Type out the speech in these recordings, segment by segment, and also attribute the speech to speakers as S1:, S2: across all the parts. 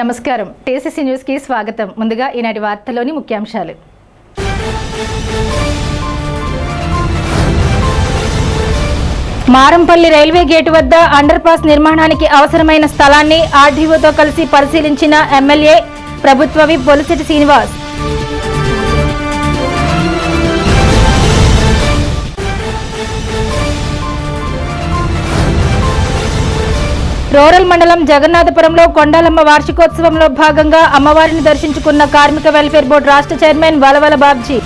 S1: నమస్కారం. TCC news కి స్వాగతం. ముందుగా ఈనాటి వార్తల్లోని ముఖ్యాంశాలు. మారంపల్లి రైల్వే గేటు వద్ద అండర్ పాస్ నిర్మాణానికి అవసరమైన స్థలాన్ని ఆర్డీఓతో కలిసి పరిశీలించిన ఎమ్మెల్యే ప్రభుత్వ విప్ బొలిశెట్టి శ్రీనివాస్. రూరల్ మండలం జగన్నాథపురంలో కొండాలమ్మ వార్షికోత్సవంలో భాగంగా అమ్మవారిని దర్శించుకున్న కార్మిక వెల్ఫేర్ బోర్డు రాష్ట్ర చైర్మన్ వలవల బాబ్జీ.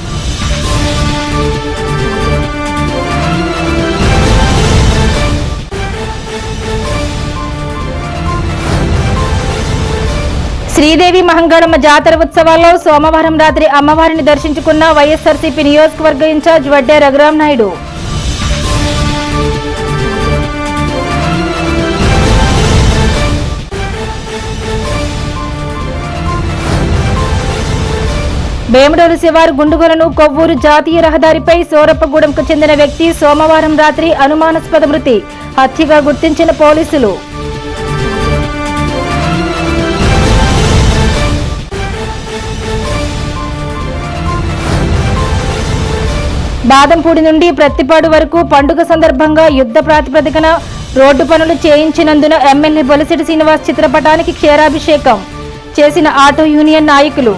S1: శ్రీదేవి మహంగళమ్మ జాతర ఉత్సవాల్లో సోమవారం రాత్రి అమ్మవారిని దర్శించుకున్న వైఎస్ఆర్సీపీ నియోజకవర్గ ఇన్ఛార్జ్ వడ్డే రఘురాం నాయుడు. వేముడోలు శివారు గుండుగొలను కొవ్వూరు జాతీయ రహదారిపై సోరప్పగూడెంకు చెందిన వ్యక్తి సోమవారం రాత్రి అనుమానాస్పద మృతి, హత్యగా గుర్తించిన పోలీసులు. బాదంపూడి నుండి ప్రత్తిపాడు వరకు పండుగ సందర్భంగా యుద్ధ ప్రాతిపదికన రోడ్డు పనులు చేయించినందున ఎమ్మెల్యే బొలిశెట్టి శ్రీనివాస్ చిత్రపటానికి క్షీరాభిషేకం చేసిన ఆటో యూనియన్ నాయకులు.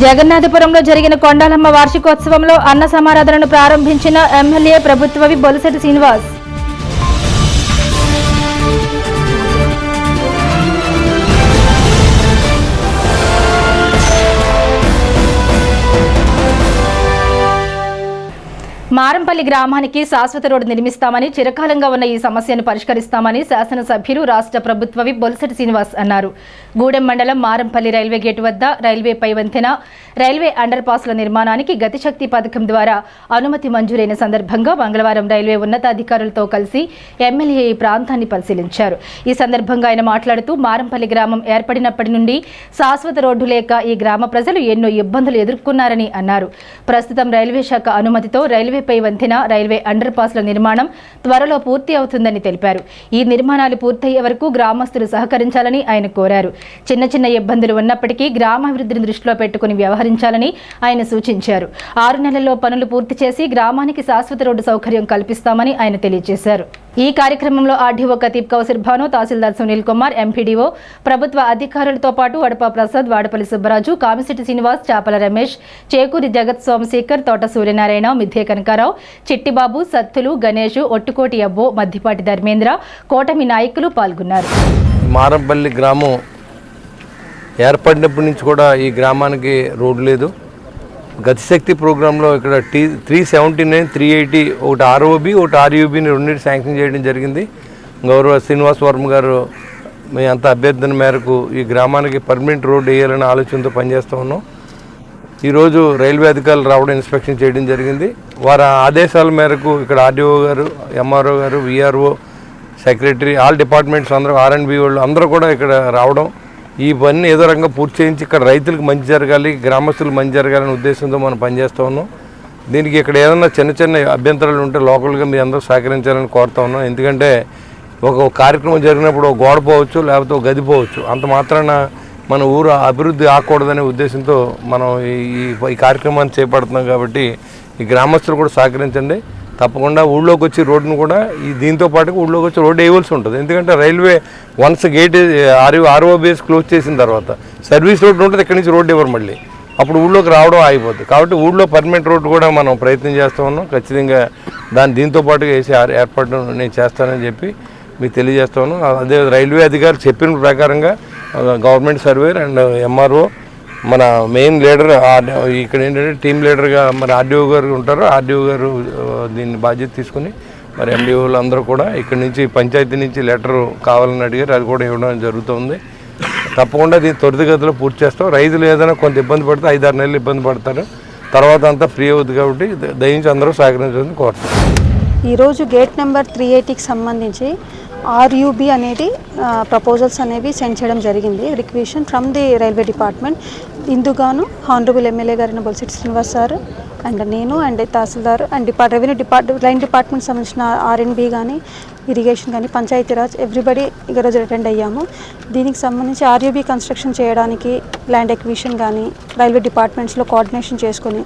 S1: జగన్నాథపురంలో జరిగిన కొండాలమ్మ వార్షికోత్సవంలో అన్న సమారాధనను ప్రారంభించిన ఎమ్మెల్యే ప్రభుత్వ విప్ బొలిశెట్టి శ్రీనివాస్. మారంపల్లి గ్రామానికి శాశ్వత రోడ్డు నిర్మిస్తామని, చిరకాలంగా ఉన్న ఈ సమస్యను పరిష్కరిస్తామని శాసనసభ్యులు రాష్ట్ర ప్రభుత్వ విప్ బొలిశెట్టి శ్రీనివాస్ అన్నారు. గూడెం మండలం మారంపల్లి రైల్వే గేటు వద్ద రైల్వే పై వంతెన, రైల్వే అండర్ పాస్ల నిర్మాణానికి గతిశక్తి పథకం ద్వారా అనుమతి మంజూరైన సందర్భంగా మంగళవారం రైల్వే ఉన్నతాధికారులతో కలిసి ఎమ్మెల్యే ఈ ప్రాంతాన్ని పరిశీలించారు. ఈ సందర్భంగా ఆయన మాట్లాడుతూ మారంపల్లి గ్రామం ఏర్పడినప్పటి నుండి శాశ్వత రోడ్డు లేక ఈ గ్రామ ప్రజలు ఎన్నో ఇబ్బందులు ఎదుర్కొన్నారని అన్నారు. ప్రస్తుతం రైల్వే శాఖ అనుమతితో రైల్వే పై వంతెన, రైల్వే అండర్ పాస్ల నిర్మాణం త్వరలో పూర్తి అవుతుందని తెలిపారు. ఈ నిర్మాణాలు పూర్తయ్యే వరకు గ్రామస్తులు సహకరించాలని ఆయన కోరారు. చిన్న చిన్న ఇబ్బందులు ఉన్నప్పటికీ గ్రామాభివృద్ధిని దృష్టిలో పెట్టుకుని వ్యవహరించాలని ఆయన సూచించారు. 6 నెలల్లో పనులు పూర్తి చేసి గ్రామానికి శాశ్వత రోడ్డు సౌకర్యం కల్పిస్తామని ఆయన తెలియజేశారు. ఈ కార్యక్రమంలో ఆర్డీఓ కతీబ్ కౌసర్ భాను, తహసీల్దార్ సునీల్ కుమార్, ఎంపీడీఓ, ప్రభుత్వ అధికారులతో పాటు వడప ప్రసాద్, వాడపల్లి సుబ్బరాజు, కామిశెట్టి శ్రీనివాస్, చాపల రమేష్, చేకూరి జగత్ సోమశేఖర్, తోట సూర్యనారాయణ, మిథ్యే కనకారావు, చిట్టిబాబు, సత్తులు, గణేష్, ఒట్టుకోటి అబ్బో, మద్దిపాటి ధర్మేంద్ర, కోటమి నాయకులు పాల్గొన్నారు.
S2: మారంపల్లి గ్రామం ఏర్పడినప్పటి నుంచి కూడా ఈ గ్రామానికి రోడ్డు లేదు. గతిశక్తి ప్రోగ్రాంలో ఇక్కడ 379, 380 ఒకటి ఆర్ఓబి, ఒకటి ఆర్యూబిని రెండింటి శాంక్షన్ చేయడం జరిగింది. గౌరవ శ్రీనివాస్ వర్మ గారు మీ అంత అభ్యర్థన మేరకు ఈ గ్రామానికి పర్మనెంట్ రోడ్డు వేయాలనే ఆలోచనతో పనిచేస్తూ ఉన్నాం. ఈరోజు రైల్వే అధికారులు రావడం, ఇన్స్పెక్షన్ చేయడం జరిగింది. వారి ఆదేశాల మేరకు ఇక్కడ ఆర్డీఓ గారు, ఎంఆర్ఓ గారు, విఆర్ఓ, సెక్రటరీ, ఆల్ డిపార్ట్మెంట్స్ అందరూ, ఆర్ఎండ్బి వాళ్ళు అందరూ కూడా ఇక్కడ రావడం, ఈ పని ఏదో రకంగా పూర్తి చేయించి ఇక్కడ రైతులకు మంచి జరగాలి, గ్రామస్తులకు మంచి జరగాలనే ఉద్దేశంతో మనం పనిచేస్తూ ఉన్నాం. దీనికి ఇక్కడ ఏదైనా చిన్న చిన్న అభ్యంతరాలు ఉంటే లోకల్గా మీరు అందరూ సహకరించాలని కోరుతా ఉన్నాం. ఎందుకంటే ఒక కార్యక్రమం జరిగినప్పుడు ఒక గోడ పోవచ్చు, లేకపోతే ఒక గది పోవచ్చు, అంత మాత్రాన మన ఊరు అభివృద్ధి ఆకూడదనే ఉద్దేశంతో మనం ఈ కార్యక్రమాన్ని చేపడుతున్నాం. కాబట్టి ఈ గ్రామస్తులు కూడా సహకరించండి. తప్పకుండా ఊళ్ళోకి వచ్చి రోడ్డును కూడా దీంతో పాటు ఊళ్ళోకి వచ్చి రోడ్డు వేయవలసి ఉంటుంది. ఎందుకంటే రైల్వే వన్స్ గేట్ ఆర్ఓబిఎస్ క్లోజ్ చేసిన తర్వాత సర్వీస్ రోడ్డు ఉంటుంది, ఇక్కడి నుంచి రోడ్డు ఇవ్వరు, మళ్ళీ అప్పుడు ఊళ్ళోకి రావడం ఆగిపోతుంది. కాబట్టి ఊళ్ళో పర్మనెంట్ రోడ్డు కూడా మనం ప్రయత్నం చేస్తూ ఉన్నాం. ఖచ్చితంగా దీంతో పాటుగా వేసి ఏర్పాటు నేను చేస్తానని చెప్పి మీకు తెలియజేస్తా ఉన్నాం. అదే రైల్వే అధికారి చెప్పిన ప్రకారంగా గవర్నమెంట్ సర్వేర్ అండ్ ఎంఆర్ఓ, మన మెయిన్ లీడర్ ఇక్కడ ఏంటంటే టీమ్ లీడర్గా మరి ఆర్డీఓ గారు ఉంటారు. ఆర్డీఓ గారు దీన్ని బాధ్యత తీసుకుని మరి ఎండిఓలు అందరూ కూడా ఇక్కడ నుంచి పంచాయతీ నుంచి లెటర్ కావాలని అడిగారు, అది కూడా ఇవ్వడం జరుగుతుంది. తప్పకుండా దీన్ని త్వరితగతిలో పూర్తి చేస్తాం. రైతులు ఏదైనా కొంత ఇబ్బంది పడితే 5-6 నెలలు ఇబ్బంది పడతారు, తర్వాత అంతా ఫ్రీ అవుతుంది. కాబట్టి దయించి అందరూ సహకరించాలని కోరుతాం.
S3: ఈరోజు గేట్ నెంబర్ 380కి సంబంధించి ఆర్యూబి అనేది ప్రపోజల్స్ అనేవి సెండ్ చేయడం జరిగింది, requisition from the railway department. ఇందుగాను హానరబుల్ ఎమ్మెల్యే గారిన బొలిశెట్టి శ్రీనివాస్ సార్ అండ్ నేను and tahsildar and revenue line department సంబంధించిన ఆర్ఎన్బి కానీ ఇరిగేషన్ కానీ పంచాయతీరాజ్ ఎవ్రీబడి ఈరోజు అటెండ్ అయ్యాము. దీనికి సంబంధించి ఆర్యూబీ కన్స్ట్రక్షన్ చేయడానికి ల్యాండ్ ఎక్విజిషన్ కానీ రైల్వే డిపార్ట్మెంట్స్లో కోఆర్డినేషన్ చేసుకొని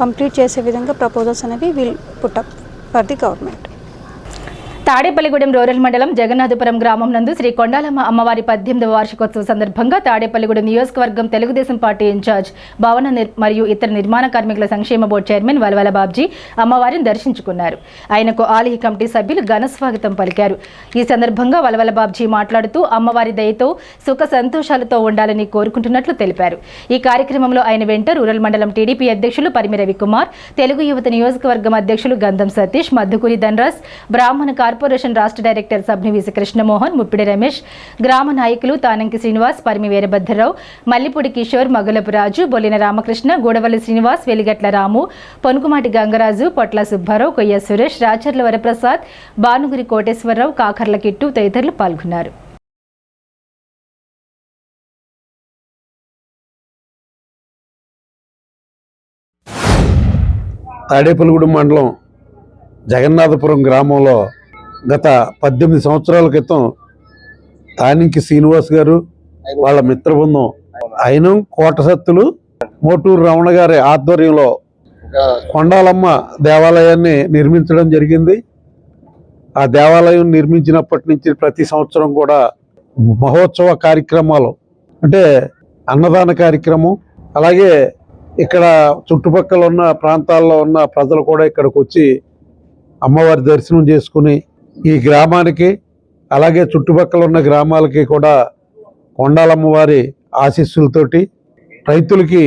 S3: కంప్లీట్ చేసే విధంగా ప్రపోజల్స్ అనేవి will put up for the government.
S1: Tadepalligudem rural మండలం జగన్నాథపురం గ్రామం నందు శ్రీ కొండాలమ్మ అమ్మవారి 18వ వార్షికోత్సవ సందర్భంగా తాడేపల్లిగూడెం నియోజకవర్గం తెలుగుదేశం పార్టీ ఇన్ఛార్జ్ భవన మరియు ఇతర నిర్మాణ కార్మికుల సంక్షేమ బోర్డు చైర్మన్ వలవల బాబ్జీ అమ్మవారిని దర్శించుకున్నారు. ఆయనకు ఆలయ కమిటీ సభ్యులు ఘన స్వాగతం పలికారు. ఈ సందర్భంగా వలవల బాబ్జీ మాట్లాడుతూ అమ్మవారి దయతో సుఖ సంతోషాలతో ఉండాలని కోరుకుంటున్నట్లు తెలిపారు. ఈ కార్యక్రమంలో ఆయన వెంట రూరల్ మండలం టీడీపీ అధ్యక్షులు పరిమి రవికుమార్, తెలుగు యువత నియోజకవర్గం అధ్యక్షులు గంధం సతీష్, మద్దుకూరి ధనరాజ్, బ్రాహ్మణ కార్పొరేషన్ రాష్ట్ర డైరెక్టర్ సబ్నివీసి కృష్ణమోహన్, ముప్పిడి రమేష్, గ్రామ నాయకులు తానంకి శ్రీనివాస్, పరిమి వీరభద్రరావు, మల్లిపూడి కిషోర్, మగులపు రాజు, బొల్లిన రామకృష్ణ, గూడవల్లి శ్రీనివాస్, వెలిగట్ల రాము, పొనుకుమాటి గంగరాజు, పొట్ల సుబ్బారావు, కొయ్య సురేష్, రాచర్ల వరప్రసాద్, బానుగురి కోటేశ్వరరావు, కాకర్ల కిట్టు తదితరులు పాల్గొన్నారు.
S4: తాడేపల్లిగూడెం మండలం జగన్నాథపురం గ్రామంలో గత 18 సంవత్సరాల క్రితం తానింకి శ్రీనివాస్ గారు వాళ్ళ మిత్ర బృందం అయినం కోటసత్తులు మోటూరు రమణ గారి ఆధ్వర్యంలో కొండాలమ్మ దేవాలయాన్ని నిర్మించడం జరిగింది. ఆ దేవాలయం నిర్మించినప్పటి నుంచి ప్రతి సంవత్సరం కూడా మహోత్సవ కార్యక్రమాలు అంటే అన్నదాన కార్యక్రమం, అలాగే ఇక్కడ చుట్టుపక్కల ఉన్న ప్రాంతాల్లో ఉన్న ప్రజలు కూడా ఇక్కడికి వచ్చి అమ్మవారి దర్శనం చేసుకుని ఈ గ్రామానికి అలాగే చుట్టుపక్కల ఉన్న గ్రామాలకి కూడా కొండాలమ్మవారి ఆశీస్సులతోటి రైతులకి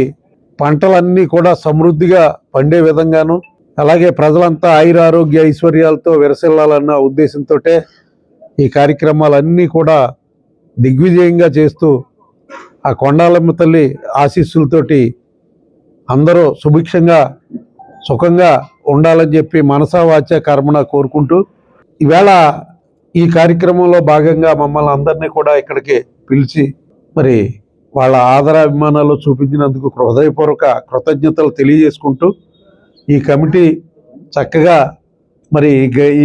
S4: పంటలన్నీ కూడా సమృద్ధిగా పండే విధంగాను అలాగే ప్రజలంతా ఆయురారోగ్య ఐశ్వర్యాలతో విరసిల్లాలన్న ఉద్దేశంతో ఈ కార్యక్రమాలన్నీ కూడా దిగ్విజయంగా చేస్తూ ఆ కొండాలమ్మ తల్లి ఆశీస్సులతోటి అందరూ సుభిక్షంగా సుఖంగా ఉండాలని చెప్పి మనసా వాచ కర్మణ కోరుకుంటూ ఈవేళ ఈ కార్యక్రమంలో భాగంగా మమ్మల్ని అందరినీ కూడా ఇక్కడికి పిలిచి మరి వాళ్ళ ఆదరాభిమానాలు చూపించినందుకు హృదయపూర్వక కృతజ్ఞతలు తెలియజేసుకుంటూ ఈ కమిటీ చక్కగా మరి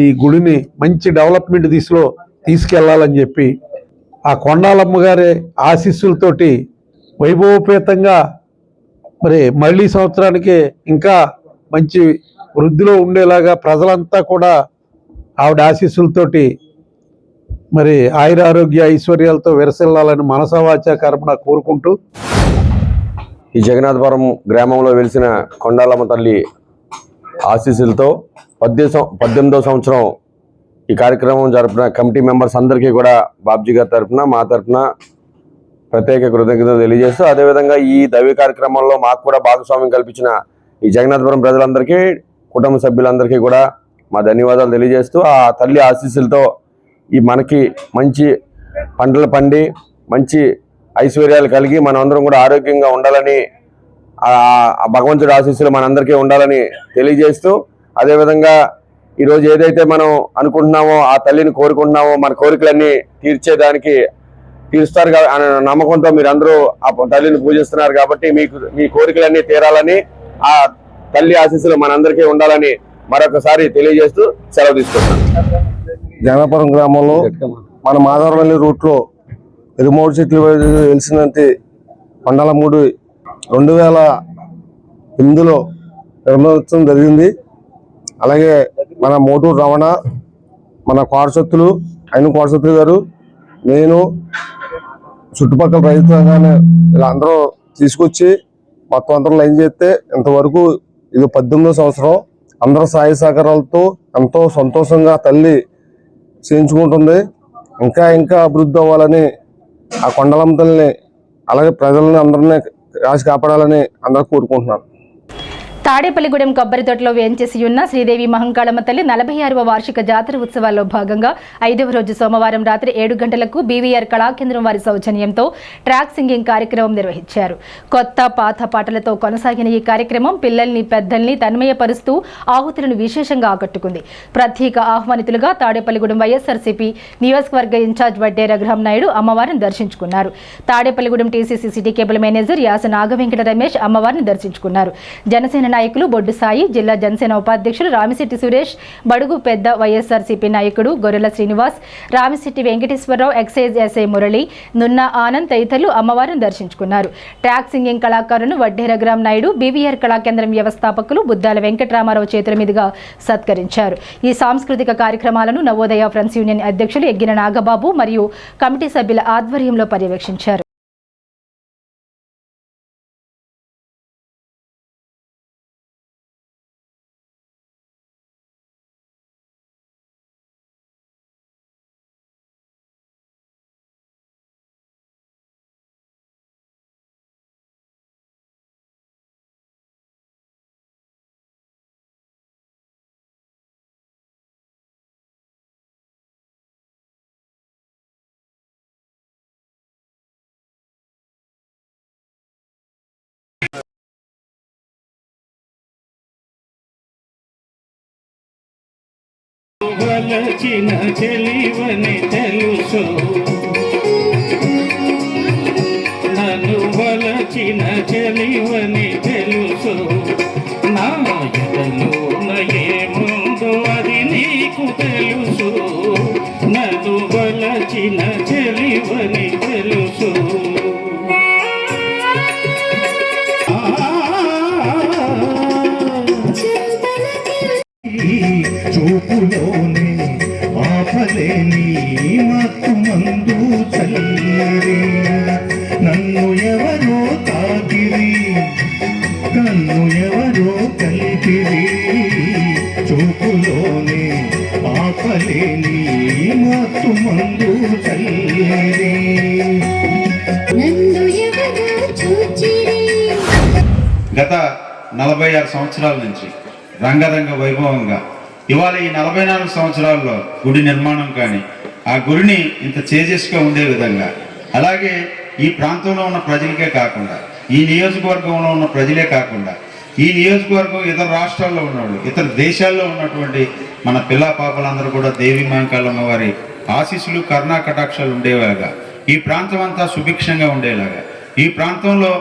S4: ఈ గుడిని మంచి డెవలప్మెంట్ దిశలో తీసుకెళ్లాలని చెప్పి ఆ కొండాలమ్మ గారి ఆశీస్సులతోటి వైభవపేతంగా మరి మళ్ళీ సంవత్సరానికి ఇంకా మంచి వృద్ధిలో ఉండేలాగా ప్రజలంతా కూడా ఆవిడ ఆశీస్సులతోటి మరి ఆయురారోగ్య ఐశ్వర్యాలతో విరసిల్లాలని మనసవాచ కర్మణ కోరుకుంటూ
S5: ఈ జగన్నాథపురం గ్రామంలో వెలిసిన కొండాలమ్మ తల్లి ఆశీస్సులతో 18వ సంవత్సరం ఈ కార్యక్రమం జరిపిన కమిటీ మెంబర్స్ అందరికీ కూడా బాబ్జీ గారి తరఫున మా తరఫున ప్రత్యేక కృతజ్ఞతలు తెలియజేస్తూ అదేవిధంగా ఈ దైవ కార్యక్రమంలో మాకు కూడా భాగస్వామ్యం కల్పించిన ఈ జగన్నాథపురం ప్రజలందరికీ కుటుంబ సభ్యులందరికీ కూడా మా ధన్యవాదాలు తెలియజేస్తూ ఆ తల్లి ఆశీస్సులతో ఈ మనకి మంచి పంటలు పండి మంచి ఐశ్వర్యాలు కలిగి మనం అందరం కూడా ఆరోగ్యంగా ఉండాలని ఆ భగవంతుడి ఆశీస్సులు మనందరికీ ఉండాలని తెలియజేస్తూ అదేవిధంగా ఈరోజు ఏదైతే మనం అనుకుంటున్నామో ఆ తల్లిని కోరుకుంటున్నామో మన కోరికలన్నీ తీరుస్తారు అనే నమ్మకంతో మీరందరూ ఆ తల్లిని పూజిస్తున్నారు కాబట్టి మీ కోరికలన్నీ తీరాలని ఆ తల్లి ఆశీస్సులు మనందరికీ ఉండాలని మరొకసారి తెలియజేస్తూ సెలవు తీసుకుంటున్నాం.
S6: జగన్నాపురం గ్రామంలో మన మాధవరపల్లి రూట్లో ఎరుమూడు చెట్లు వెలిసినంత కొండాలమ్మూడి 2008లో నిర్మించడం జరిగింది. అలాగే మన మోటూరు రమణ, మన కోటసత్తులు అయిన కోటసత్తులు గారు, నేను చుట్టుపక్కల రైతు సంఘాన్ని ఇలా అందరూ తీసుకొచ్చి మొత్తం అందరూ లైన్ చేస్తే ఇంతవరకు ఇది 18వ సంవత్సరం అందరూ సహాయ సహకారాలతో ఎంతో సంతోషంగా తల్లి చేయించుకుంటుంది. ఇంకా ఇంకా అభివృద్ధి అవ్వాలని ఆ కొండలమ్మ తల్లిని అలాగే ప్రజలని అందరినీ రాసి కాపాడాలని అందరూ కోరుకుంటున్నాను.
S1: తాడేపల్లిగూడెం కొబ్బరి తోటలో వేంచేసి ఉన్న శ్రీదేవి మహంకాళమ్మ తల్లి 46వ వార్షిక జాతర ఉత్సవాల్లో భాగంగా 5వ రోజు సోమవారం రాత్రి 7 గంటలకు బీవీఆర్ కళాకేంద్రం వారి సౌజన్యంతో ట్రాక్ సింగింగ్ కార్యక్రమం నిర్వహించారు. కొత్త పాత పాటలతో కొనసాగిన ఈ కార్యక్రమం పిల్లల్ని పెద్దల్ని తన్మయపరుస్తూ ఆహుతులను విశేషంగా ఆకట్టుకుంది. ప్రత్యేక ఆహ్వానితులుగా తాడేపల్లిగూడెం వైఎస్ఆర్సీపీ నియోజకవర్గ ఇన్ఛార్జ్ వడ్డే రఘురాం నాయుడు అమ్మవారిని దర్శించుకున్నారు. Tadepalligudem TCC city cable manager యాస నాగవెంకట రమేష్ అమ్మవారిని దర్శించుకున్నారు. జనసేన నాయకులు బొడ్డు సాయి, జిల్లా జనసేన ఉపాధ్యక్షులు రామిశెట్టి సురేష్, బడుగు పెద్ద వైఎస్ఆర్సీపీ నాయకుడు గొర్రెల శ్రీనివాస్, రామిశెట్టి వెంకటేశ్వరరావు, ఎక్సైజ్ ఎస్ఐ మురళి, నున్నా ఆనంద్ తదితరులు అమ్మవారిని దర్శించుకున్నారు. ట్రాక్ సింగింగ్ కళాకారులను వడ్డే రఘురామ్ నాయుడు, బీవీఆర్ కళాకేంద్రం వ్యవస్థాపకులు బుద్దాల వెంకటరామారావు చేతుల మీదుగా సత్కరించారు. ఈ సాంస్కృతిక కార్యక్రమాలను నవోదయ ఫ్రెండ్స్ యూనియన్ అధ్యక్షులు ఎగ్గిన నాగబాబు మరియు కమిటీ సభ్యుల ఆధ్వర్యంలో పర్యవేక్షించారు.
S7: వలచిన చెలివని తెలుసు, నన్ను వలచిన చెలివని తెలుసు, నా ఎదలోన ఏముందో అది నీకు తెలుసు, నన్ను వలచిన చెలివని తెలుసు. చూపులోనే ఆపలేని మత్తు మందు చల్లిరి, నన్ను ఎవరో తాకిరి, కన్ను ఎవరో కలిపిరి, చూపులోనే ఆపలేని మత్తు మందు చల్లిరి.
S8: గత 46 సంవత్సరాల నుంచి రంగరంగ వైభవంగా ఇవాళ ఈ 44 సంవత్సరాల్లో గుడి నిర్మాణం కానీ ఆ గుడిని ఇంత చేజెస్గా ఉండే విధంగా, అలాగే ఈ ప్రాంతంలో ఉన్న ప్రజలకే కాకుండా, ఈ నియోజకవర్గంలో ఉన్న ప్రజలే కాకుండా, ఈ నియోజకవర్గం ఇతర రాష్ట్రాల్లో ఉన్నవాళ్ళు, ఇతర దేశాల్లో ఉన్నటువంటి మన పిల్ల పాపలందరూ కూడా దేవి మహంకాళమ్మ వారి ఆశీస్సులు కరుణా కటాక్షాలు ఉండేలాగా, ఈ ప్రాంతం అంతా సుభిక్షంగా ఉండేలాగా, ఈ ప్రాంతంలో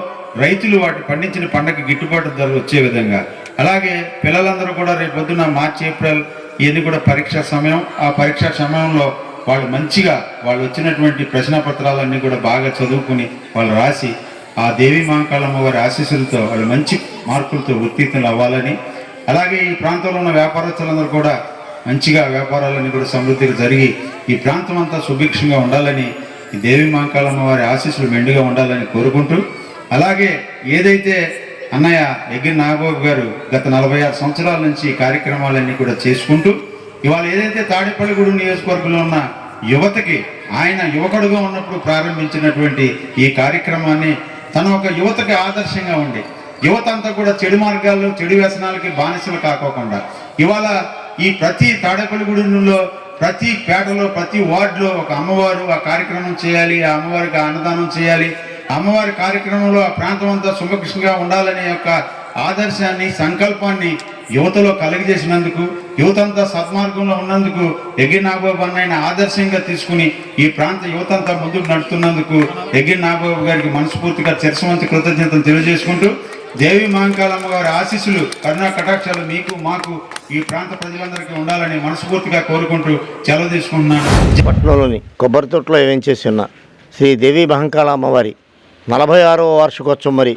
S8: రైతులు వాటి పండించిన పంటకి గిట్టుబాటు ధర వచ్చే విధంగా, అలాగే పిల్లలందరూ కూడా రేపు పొద్దున్న మార్చి ఏప్రిల్ ఇవన్నీ కూడా పరీక్షా సమయం, ఆ పరీక్షా సమయంలో వాళ్ళు మంచిగా వాళ్ళు వచ్చినటువంటి ప్రశ్నపత్రాలన్నీ కూడా బాగా చదువుకుని వాళ్ళు రాసి ఆ దేవి మహంకాళమ్మ వారి ఆశీస్సులతో వాళ్ళు మంచి మార్కులతో ఉత్తీర్ణులు అవ్వాలని, అలాగే ఈ ప్రాంతంలో ఉన్న వ్యాపారస్తులందరూ కూడా మంచిగా వ్యాపారాలన్నీ కూడా సమృద్ధిగా జరిగి ఈ ప్రాంతం అంతా సుభిక్షంగా ఉండాలని, ఈ దేవి మహంకాళమ్మ వారి ఆశీస్సులు మెండుగా ఉండాలని కోరుకుంటూ, అలాగే ఏదైతే అన్నయ్య ఎగ్గిన నాగబాబు గారు గత 46 సంవత్సరాల నుంచి ఈ కార్యక్రమాలన్నీ కూడా చేసుకుంటూ ఇవాళ ఏదైతే తాడేపల్లిగూడెం నియోజకవర్గంలో ఉన్న యువతకి ఆయన యువకుడుగా ఉన్నప్పుడు ప్రారంభించినటువంటి ఈ కార్యక్రమాన్ని తన ఒక యువతకి ఆదర్శంగా ఉండి యువత అంతా కూడా చెడు మార్గాల్లో చెడు వ్యసనాలకి బానిసలు కాకోకుండా ఇవాళ ఈ ప్రతి తాడేపల్లిగూడెంలో ప్రతి పేటలో ప్రతి వార్డులో ఒక అమ్మవారు ఆ కార్యక్రమం చేయాలి, ఆ అమ్మవారికి అన్నదానం చేయాలి, అమ్మవారి కార్యక్రమంలో ఆ ప్రాంతం అంతా సుభిక్షంగా ఉండాలనే యొక్క ఆదర్శాన్ని సంకల్పాన్ని యువతలో కలిగజేసినందుకు, యువతంతా సద్మార్గంలో ఉన్నందుకు ఎగ్గిన నాగబాబు అన్నయ్యని ఆదర్శంగా తీసుకుని ఈ ప్రాంత యువతంతా ముందుకు నడుతున్నందుకు ఎగ్గిన నాగబాబు గారికి మనస్ఫూర్తిగా చిరస్వంతి కృతజ్ఞతలు తెలియజేసుకుంటూ దేవి మహంకాళమ్మ గారి ఆశీస్సులు కరుణా కటాక్షాలు మీకు మాకు ఈ ప్రాంత ప్రజలందరికీ ఉండాలని మనస్ఫూర్తిగా కోరుకుంటూ సెలవు తీసుకుంటున్నాను.
S9: పట్టణంలోని కొబ్బరి తోటలో వేయించేసి ఉన్న శ్రీ దేవి మహంకాళమ్మ వారి 46వ వార్షికోత్సవం మరి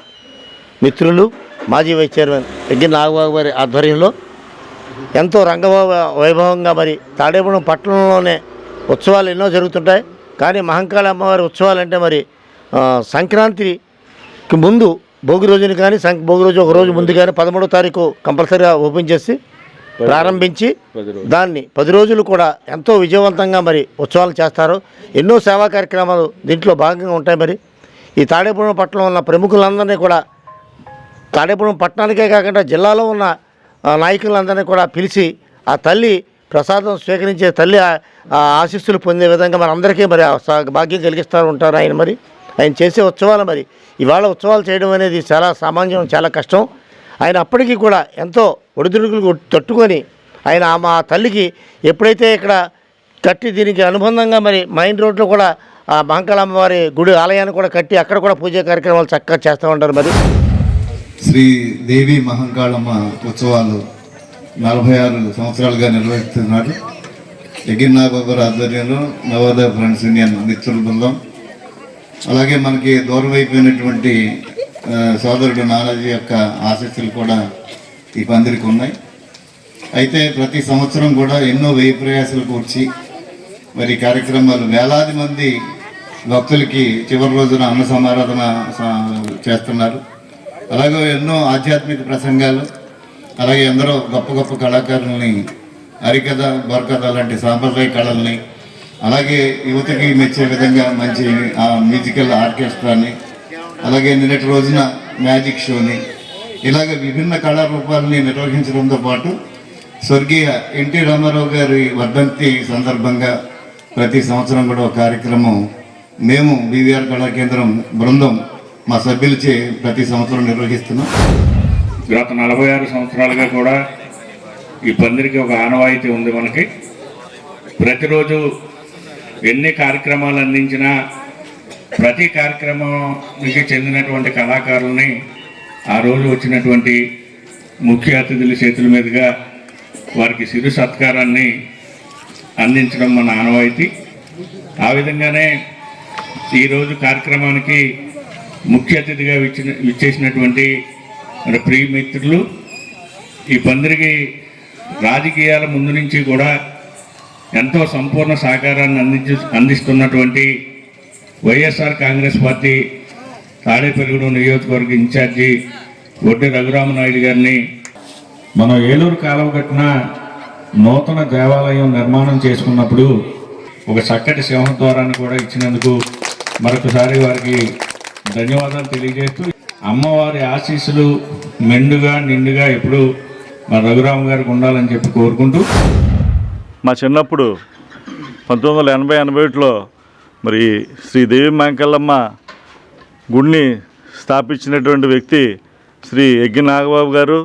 S9: మిత్రులు మాజీ వైస్ చైర్మన్ ఎగ్గిన నాగబాబు గారి ఆధ్వర్యంలో ఎంతో వైభవంగా మరి తాడేపల్లి పట్టణంలోనే ఉత్సవాలు ఎన్నో జరుగుతుంటాయి. కానీ మహంకాళమ్మ వారి ఉత్సవాలంటే మరి సంక్రాంతికి ముందు భోగి రోజుని కానీ భోగి రోజు ఒక రోజు ముందు కానీ 13వ తారీఖు కంపల్సరీగా ఓపెన్ చేసి ప్రారంభించి దాన్ని 10 రోజులు కూడా ఎంతో విజయవంతంగా మరి ఉత్సవాలు చేస్తారు. ఎన్నో సేవా కార్యక్రమాలు దీంట్లో భాగంగా ఉంటాయి. మరి ఈ తాడేపల్లి పట్టణంలో ఉన్న ప్రముఖులందరినీ కూడా తాడేపల్లి పట్టణానికే కాకుండా జిల్లాలో ఉన్న నాయకులందరినీ కూడా పిలిచి ఆ తల్లి ప్రసాదం స్వీకరించే తల్లి ఆశీస్సులు పొందే విధంగా మరి అందరికీ మరి భాగ్యం కలిగిస్తూ ఉంటారు ఆయన. మరి ఆయన చేసే ఉత్సవాలు మరి ఇవాళ ఉత్సవాలు చేయడం అనేది చాలా సామాన్యం, చాలా కష్టం. ఆయన అప్పటికీ కూడా ఎంతో ఒడిదుడుకులు తట్టుకొని ఆయన మా తల్లికి ఎప్పుడైతే ఇక్కడ కట్టి దీనికి అనుబంధంగా మరి మైన్ రోడ్లో కూడా మహంకాళమ్మ వారి గుడి ఆలయాన్ని కూడా కట్టి అక్కడ కూడా పూజా కార్యక్రమాలు చక్కగా చేస్తూ ఉంటారు. మరి
S10: శ్రీ దేవి మహంకాళమ్మ ఉత్సవాలు 46 సంవత్సరాలుగా నిర్వహిస్తున్నారు. యగిన్నాబాబు ఆధ్వర్యంలో నవోదయ ఫ్రెండ్స్ యూనియన్ మిత్రుల బృందం, అలాగే మనకి దూరం అయిపోయినటువంటి సోదరుడు నానాజీ యొక్క ఆశీస్సులు కూడా ఈ పందిరికి ఉన్నాయి. అయితే ప్రతి సంవత్సరం కూడా ఎన్నో వ్యయ ప్రయాసాలు కూర్చి మరి కార్యక్రమాలు వేలాది మంది భక్తులకి చివరి రోజున అన్న సమారాధన చేస్తున్నారు. అలాగే ఎన్నో ఆధ్యాత్మిక ప్రసంగాలు, అలాగే ఎందరో గొప్ప గొప్ప కళాకారుల్ని, హరికథ బుర్రకథ లాంటి సాంప్రదాయ కళల్ని, అలాగే యువతకి మెచ్చే విధంగా మంచి మ్యూజికల్ ఆర్కెస్ట్రాని, అలాగే నిన్నటి రోజున మ్యాజిక్ షోని, ఇలాగ విభిన్న కళారూపాలని నిర్వహించడంతో పాటు స్వర్గీయ ఎన్టీ రామారావు గారి వర్ధంతి సందర్భంగా ప్రతి సంవత్సరం కూడా ఒక కార్యక్రమం మేము బీవీఆర్ కళా కేంద్రం బృందం మా సభ్యులచే ప్రతి సంవత్సరం నిర్వహిస్తున్నాం.
S11: గత 46 సంవత్సరాలుగా కూడా ఈ పందిరికి ఒక ఆనవాయితీ ఉంది. మనకి ప్రతిరోజు ఎన్ని కార్యక్రమాలు అందించినా ప్రతి కార్యక్రమానికి చెందినటువంటి కళాకారుల్ని ఆ రోజు వచ్చినటువంటి ముఖ్య అతిథుల చేతుల మీదుగా వారికి సిరు సత్కారాన్ని అందించడం మన ఆనవాయితీ. ఆ విధంగానే ఈరోజు కార్యక్రమానికి ముఖ్య అతిథిగా విచ్చేసినటువంటి మన ప్రియ మిత్రులు, ఈ పందిరికి రాజకీయాల ముందు నుంచి కూడా ఎంతో సంపూర్ణ సహకారాన్ని అందిస్తున్నటువంటి వైఎస్ఆర్ కాంగ్రెస్ పార్టీ తాడేపల్లిగూడెం నియోజకవర్గ ఇన్ఛార్జి వడ్డీ రఘురామనాయుడు గారిని, మనం ఏలూరు కాలువ కట్టిన నూతన దేవాలయం నిర్మాణం చేసుకున్నప్పుడు ఒక చక్కటి సింహద్వారాన్ని కూడా ఇచ్చినందుకు మరొకసారి వారికి ధన్యవాదాలు తెలియజేస్తూ, అమ్మవారి ఆశీస్సులు మెండుగా నిండుగా ఎప్పుడు మా రఘురామ గారికి ఉండాలని చెప్పి కోరుకుంటూ,
S12: మా చిన్నప్పుడు 1980-81లో మరి శ్రీ దేవి మహంకాళమ్మ గుడిని స్థాపించినటువంటి వ్యక్తి శ్రీ యగ్గి నాగబాబు గారు.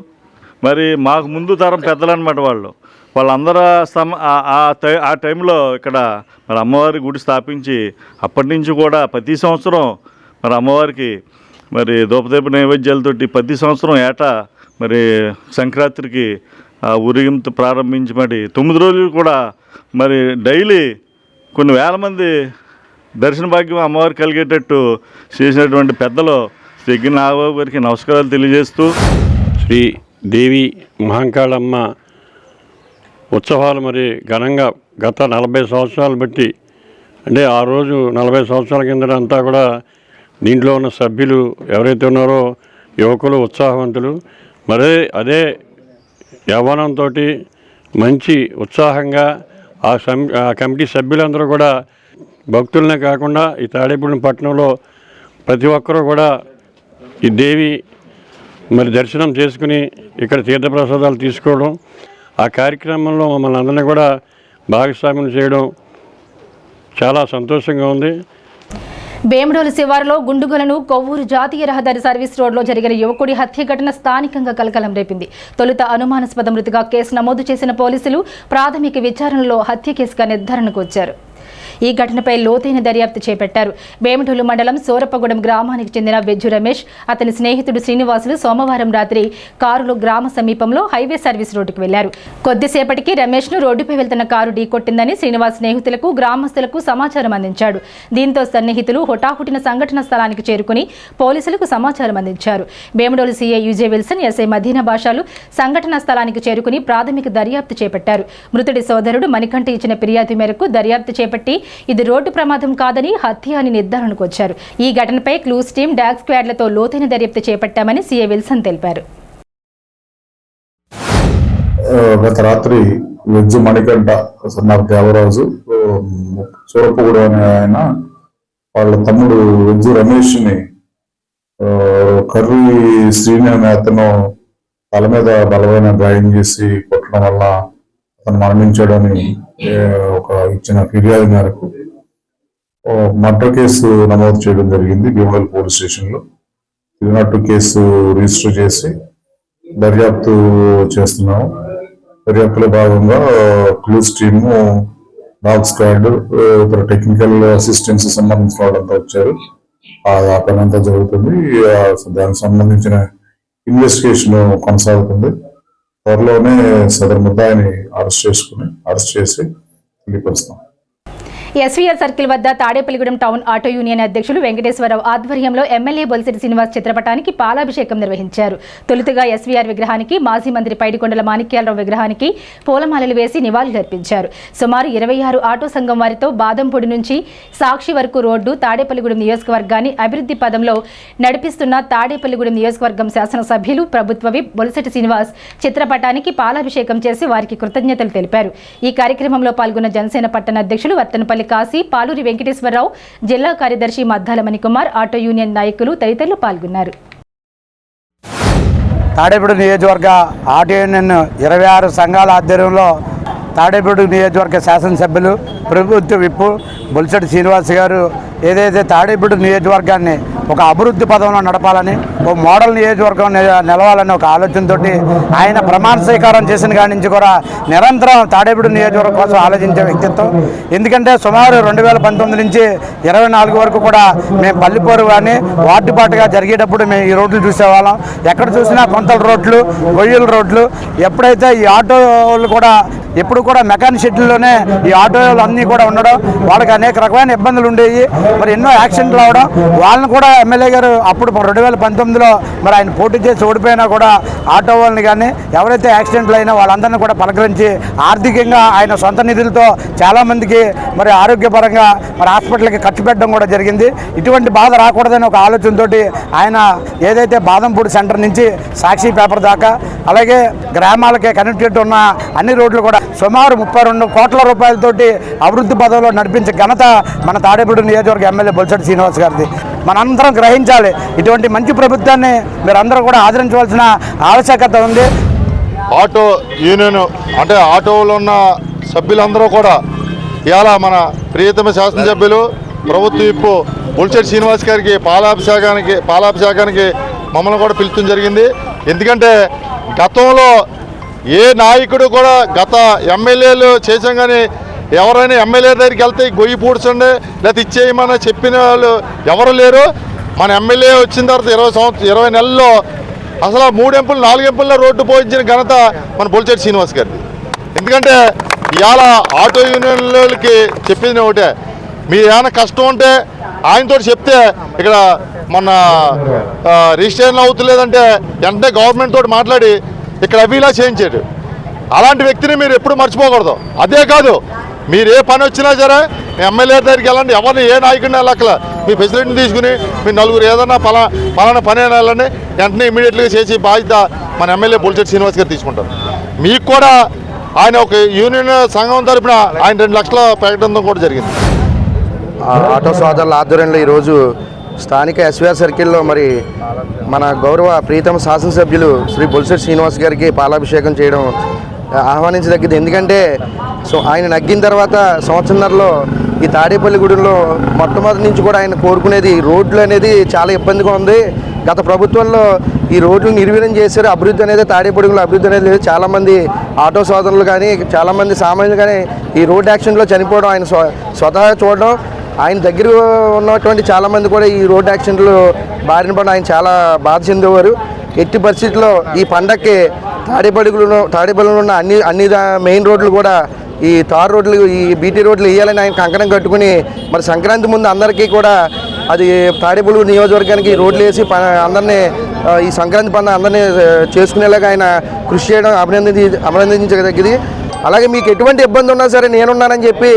S12: మరి మాకు ముందు తరం పెద్దలు అనమాట వాళ్ళందరూ ఆ టైంలో ఇక్కడ మరి అమ్మవారి గుడి స్థాపించి అప్పటి నుంచి కూడా ప్రతి సంవత్సరం మరి అమ్మవారికి మరి దూపదీప నైవేద్యాలతోటి ప్రతి సంవత్సరం ఏటా మరి సంక్రాంతికి ఊరేగింపు ప్రారంభించి మరి 9 రోజులు కూడా మరి డైలీ కొన్ని వేల మంది దర్శన భాగ్యం అమ్మవారు కలిగేటట్టు చేసినటువంటి పెద్దలు శ్రీ యగ్గి నాగబాబు గారికి నమస్కారాలు తెలియజేస్తూ,
S4: శ్రీ దేవి మహంకాళమ్మ ఉత్సవాలు మరి ఘనంగా గత 40 సంవత్సరాలు బట్టి, అంటే ఆ రోజు 40 సంవత్సరాల కిందట అంతా కూడా దీంట్లో ఉన్న సభ్యులు ఎవరైతే ఉన్నారో యువకులు ఉత్సాహవంతులు, మరి అదే యవ్వనంతో మంచి ఉత్సాహంగా ఆ కమిటీ సభ్యులందరూ కూడా భక్తులనే కాకుండా ఈ తాడేపల్లి పట్టణంలో ప్రతి ఒక్కరూ కూడా ఈ దేవి మరి దర్శనం చేసుకుని ఇక్కడ తీర్థప్రసాదాలు తీసుకోవడం, ఆ కార్యక్రమంలో మమ్మల్ని అందరినీ కూడా భాగస్వామ్యం చేయడం చాలా సంతోషంగా ఉంది.
S1: భీమడోలు శివారులో గుండుగలను కొవ్వూరు జాతీయ రహదారి సర్వీస్ రోడ్లో జరిగిన యువకుడి హత్య ఘటన స్థానికంగా కలకలం రేపింది. తొలుత అనుమానాస్పద మృతిగా కేసు నమోదు చేసిన పోలీసులు ప్రాథమిక విచారణలో హత్య కేసుగా నిర్ధారణకు వచ్చారు. ఈ ఘటనపై లోతైన దర్యాప్తు చేపట్టారు. వేమటూలు మండలం సోరపగూడెం గ్రామానికి చెందిన వెజ్జు రమేష్, అతని స్నేహితుడు శ్రీనివాసులు సోమవారం రాత్రి కారులో గ్రామ సమీపంలో హైవే సర్వీస్ రోడ్డుకు వెళ్లారు. కొద్దిసేపటికి రమేష్ను రోడ్డుపై వెళ్తున్న కారు ఢీకొట్టిందని శ్రీనివాస్ స్నేహితులకు గ్రామస్తులకు సమాచారం అందించాడు. దీంతో సన్నిహితులు హుటాహుటిన సంఘటన స్థలానికి చేరుకుని పోలీసులకు సమాచారం అందించారు. వేమటూలు సీఐ యూజే విల్సన్, ఎస్ఐ మదీనా బాషాలు సంఘటనా స్థలానికి చేరుకుని ప్రాథమిక దర్యాప్తు చేపట్టారు. మృతుడి సోదరుడు మణికంఠ ఇచ్చిన ఫిర్యాదు మేరకు దర్యాప్తు చేపట్టి ఇది రోడ్డు ప్రమాదం కాదని హత్య అని నిర్ధారణకు వచ్చారు. ఈ ఘటనపై క్లూస్ టీం, డాగ్ స్క్వాడ్లతో లోతైన దర్యాప్తు చేపట్టామని సీఐ విల్సన్ తెలిపారు.
S13: గత రాత్రి వెజ్జు మణికంఠ సన్నారు దేవరాజు సూరపగూడెం అనే ఆయన వాళ్ళ తమ్ముడు వెజ్జు రమేష్ ని కర్రీ శ్రీని అనే అతను తల మీద బలమైన గాయం చేసి కొట్టడం వల్ల అతను మరణించాడని ఒక ఇచ్చిన ఫిర్యాదు మేరకు మర్డర్ కేసు నమోదు చేయడం జరిగింది భీమడోలు పోలీస్ స్టేషన్లో. 302 కేసు రిజిస్టర్ చేసి దర్యాప్తు చేస్తున్నాము. దర్యాప్తులో భాగంగా క్లూస్ టీము, డాగ్ స్క్వాడ్, ఇతర టెక్నికల్ అసిస్టెన్స్ సంబంధించిన వాళ్ళంతా వచ్చారు. ఆ పని అంతా జరుగుతుంది. దానికి సంబంధించిన ఇన్వెస్టిగేషన్ కొనసాగుతుంది. త్వరలోనే సదరు ముద్దాయిని అరెస్ట్ చేసి తెలియపరుస్తాం.
S1: ఎస్వీఆర్ సర్కిల్ వద్ద తాడేపల్లిగూడెం టౌన్ ఆటో యూనియన్ అధ్యక్షులు వెంకటేశ్వరరావు ఆధ్వర్యంలో ఎమ్మెల్యే బొలిశెట్టి శ్రీనివాస్ చిత్రపటానికి పాలాభిషేకం నిర్వహించారు. తొలుతగా ఎస్వీఆర్ విగ్రహానికి, మాజీ మంత్రి పైడికొండల మాణిక్యాలరావు విగ్రహానికి పూలమాలలు వేసి నివాళులర్పించారు. సుమారు 26 ఆటో సంఘం వారితో బాదంపొడి నుంచి సాక్షి వరకు రోడ్డు తాడేపల్లిగూడెం నియోజకవర్గాన్ని అభివృద్ధి పదంలో నడిపిస్తున్న తాడేపల్లిగూడెం నియోజకవర్గం శాసనసభ్యులు ప్రభుత్వ విప్ బొలిశెట్టి శ్రీనివాస్ చిత్రపటానికి పాలాభిషేకం చేసి వారికి కృతజ్ఞతలు తెలిపారు. ఈ కార్యక్రమంలో పాల్గొన్న జనసేన పట్టణ అధ్యక్షులు వర్తనపల్లి కాశీ, పాలూరి వెంకటేశ్వరరావు, జిల్లా కార్యదర్శి మద్దాల మణికుమార్, ఆటో యూనియన్ నాయకులు తదితరులు పాల్గొన్నారు.
S14: తాడేపల్లి నియోజకవర్గ ఆటో యూనియన్ 26 సంఘాల ఆధ్వర్యంలో తాడేపల్లి నియోజకవర్గ శాసనసభ్యులు ప్రభుత్వ విప్పు బొలిశెట్టి శ్రీనివాస్ గారు ఏదైతే తాడేపల్లి నియోజకవర్గాన్ని ఒక అభివృద్ధి పదంలో నడపాలని, ఒక మోడల్ నియోజకవర్గం నిలవాలని ఒక ఆలోచనతో ఆయన ప్రమాణ స్వీకారం చేసిన కాడి నుంచి కూడా నిరంతరం తాడేపల్లి నియోజకవర్గం కోసం ఆలోచించే వ్యక్తిత్వం. ఎందుకంటే సుమారు 2019 నుంచి 24 వరకు కూడా మేము పల్లిపోరు కానీ వార్డు పాటుగా జరిగేటప్పుడు మేము ఈ రోడ్లు చూసేవాళ్ళం. ఎక్కడ చూసినా కొంతల రోడ్లు, గొయ్యల రోడ్లు. ఎప్పుడైతే ఈ ఆటోలు కూడా ఎప్పుడు కూడా మెకానిక్ షెడ్యూల్లోనే ఈ ఆటోలు అన్నీ కూడా ఉండడం, వాళ్ళకి అనేక రకమైన ఇబ్బందులు ఉండేవి. మరి ఎన్నో యాక్సిడెంట్లు అవడం, వాళ్ళని కూడా ఎమ్మెల్యే గారు అప్పుడు 2019లో మరి ఆయన పోటీ చేసి ఓడిపోయినా కూడా ఆటో వాళ్ళని కానీ ఎవరైతే యాక్సిడెంట్లు అయినా వాళ్ళందరినీ కూడా పలకరించి ఆర్థికంగా ఆయన సొంత నిధులతో చాలామందికి మరి ఆరోగ్యపరంగా మరి హాస్పిటల్కి ఖర్చు పెట్టడం కూడా జరిగింది. ఇటువంటి బాధ రాకూడదని ఒక ఆలోచనతో ఆయన ఏదైతే బాదంపూడి సెంటర్ నుంచి సాక్షి పేపర్ దాకా అలాగే గ్రామాలకే కనెక్టెడ్ ఉన్న అన్ని రోడ్లు కూడా సుమారు 32 కోట్ల రూపాయలతోటి అభివృద్ధి పదంలో నడిపించే ఘనత మన తాడేపల్లి నియోజకవర్గ ఎమ్మెల్యే బొలిశెట్టి శ్రీనివాస్ గారిది. మనందరం గ్రహించాలి, ఇటువంటి మంచి ప్రభుత్వాన్ని మీరందరూ కూడా ఆదరించవలసిన ఆవశ్యకత ఉంది.
S13: ఆటో యూనియన్ అంటే ఆటోలో ఉన్న సభ్యులందరూ కూడా ఇవాళ మన ప్రియతమ శాసనసభ్యులు ప్రభుత్వ విప్పు బొలిశెట్టి శ్రీనివాస్ గారికి పాలాభిషేకానికి మమ్మల్ని కూడా పిలుచడం జరిగింది. ఎందుకంటే గతంలో ఏ నాయకుడు కూడా గత ఎమ్మెల్యేలు చేసాం కానీ ఎవరైనా ఎమ్మెల్యే దగ్గరికి వెళ్తే గొయ్యి పూడ్చండి లేకపోతే ఇచ్చేయమని చెప్పిన వాళ్ళు ఎవరు లేరు. మన ఎమ్మెల్యే వచ్చిన తర్వాత 20 నెలల్లో అసలు 3 ఎంపులు 4 ఎంపుల్లో రోడ్డు పోయించిన ఘనత మన బొలిశెట్టి శ్రీనివాస్ గారిది. ఎందుకంటే ఇవాళ ఆటో యూనియన్లకి చెప్పింది ఒకటే, మీరు ఏమైనా కష్టం ఉంటే ఆయనతో చెప్తే ఇక్కడ మన రిజిస్ట్రేషన్ అవుతలేదంటే వెంటనే గవర్నమెంట్ తోటి మాట్లాడి ఇక్కడ అవిలా చేయించాడు. అలాంటి వ్యక్తిని మీరు ఎప్పుడు మర్చిపోకూడదు. అదే కాదు, మీరు ఏ పని వచ్చినా సరే ఎమ్మెల్యే దగ్గరికి వెళ్ళండి, ఎవరిని ఏ నాయకుడిని వెళ్ళక్కల మీ ఫెసిలిటీని తీసుకుని మీ నలుగురు ఏదన్నా పలానా పని అయినా వెళ్ళండి, వెంటనే ఇమీడియట్గా చేసి బాధ్యత మన ఎమ్మెల్యే బొలిశెట్టి శ్రీనివాస్ గారు తీసుకుంటారు. మీకు కూడా ఆయన ఒక యూనియన్ సంఘం తరపున ఆయన 2 లక్షల ప్రకటన కూడా జరిగింది.
S14: ఆటో సోదరుల ఆధ్వర్యంలో ఈరోజు స్థానిక ఎస్వీఆర్ సర్కిల్లో మరి మన గౌరవ ప్రీతమ శాసనసభ్యులు శ్రీ బొలిశెట్టి శ్రీనివాస్ గారికి పాలాభిషేకం చేయడం ఆహ్వానించదగ్గది. ఎందుకంటే ఆయన నగ్గిన తర్వాత సంవత్సరంలో ఈ తాడేపల్లిగూడెంలో మొట్టమొదటి నుంచి కూడా ఆయన కోరుకునేది రోడ్లు అనేది చాలా ఇబ్బందిగా ఉంది. గత ప్రభుత్వంలో ఈ రోడ్లు నిర్వీర్యం చేశారు. అభివృద్ధి అనేది తాడేపల్లిగూడెంలో అభివృద్ధి అనేది లేదు. చాలామంది ఆటో సోదరులు కానీ చాలామంది సామాన్యులు కానీ ఈ రోడ్ యాక్సిడెంట్లో చనిపోవడం ఆయన స్వతహా చూడడం, ఆయన దగ్గర ఉన్నటువంటి చాలామంది కూడా ఈ రోడ్ యాక్సిడెంట్లు బారిన పడడం ఆయన చాలా బాధ చెందేవారు. ఎట్టి పరిస్థితుల్లో ఈ పండగకి తాడేపల్లిలో ఉన్న అన్ని మెయిన్ రోడ్లు కూడా ఈ తార్ రోడ్లు, ఈ బీటీ రోడ్లు వేయాలని ఆయన కంకణం కట్టుకుని మరి సంక్రాంతి ముందు అందరికీ కూడా అది తాడేపల్లి నియోజకవర్గానికి రోడ్లు వేసి అందరినీ ఈ సంక్రాంతి పండుగ అందరినీ చేసుకునేలాగా ఆయన కృషి చేయడం అభినందించదగ్గది. అలాగే మీకు ఎటువంటి ఇబ్బంది ఉన్నా సరే నేనున్నానని చెప్పి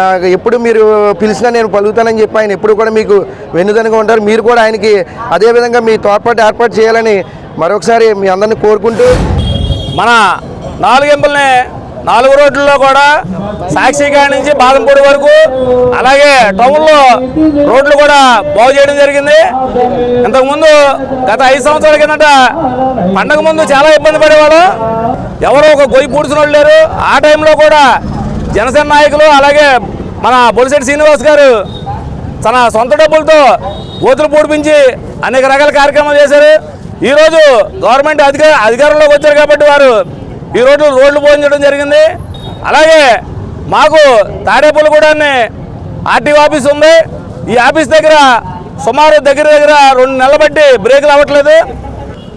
S14: నాకు ఎప్పుడు మీరు పిలిచినా నేను పలుకుతానని చెప్పి ఆయన ఎప్పుడు కూడా మీకు వెన్నుదనగా ఉంటారు. మీరు కూడా ఆయనకి అదేవిధంగా మీ తోడ్పాటు ఏర్పాటు చేయాలని మరొకసారి మీ అందరినీ కోరుకుంటూ
S15: మన 4 ఎంపుల్ని 4 రోడ్లలో కూడా సాక్షి కాడి నుంచి బాదంపూడి వరకు అలాగే టౌన్లో రోడ్లు కూడా బాగు చేయడం జరిగింది. ఇంతకుముందు గత 5 సంవత్సరాల కిందట పండగ ముందు చాలా ఇబ్బంది పడేవాళ్ళు, ఎవరో ఒక గొయ్యి పూడ్చిన వాళ్ళు లేరు. ఆ టైంలో కూడా జనసేన నాయకులు అలాగే మన బొలిశెట్టి శ్రీనివాస్ గారు తన సొంత డబ్బులతో గోతులు పూడిపించి అనేక రకాల కార్యక్రమాలు చేశారు. ఈరోజు గవర్నమెంట్ అధికారంలోకి వచ్చారు కాబట్టి వారు ఈ రోడ్లు పోయించడం జరిగింది. అలాగే మాకు తాడేపల్లిగూడెం ఆర్టీఓ ఆఫీస్ ఉంది. ఈ ఆఫీస్ దగ్గర సుమారు దగ్గర 2 నెలలు బట్టి బ్రేకులు అవ్వట్లేదు.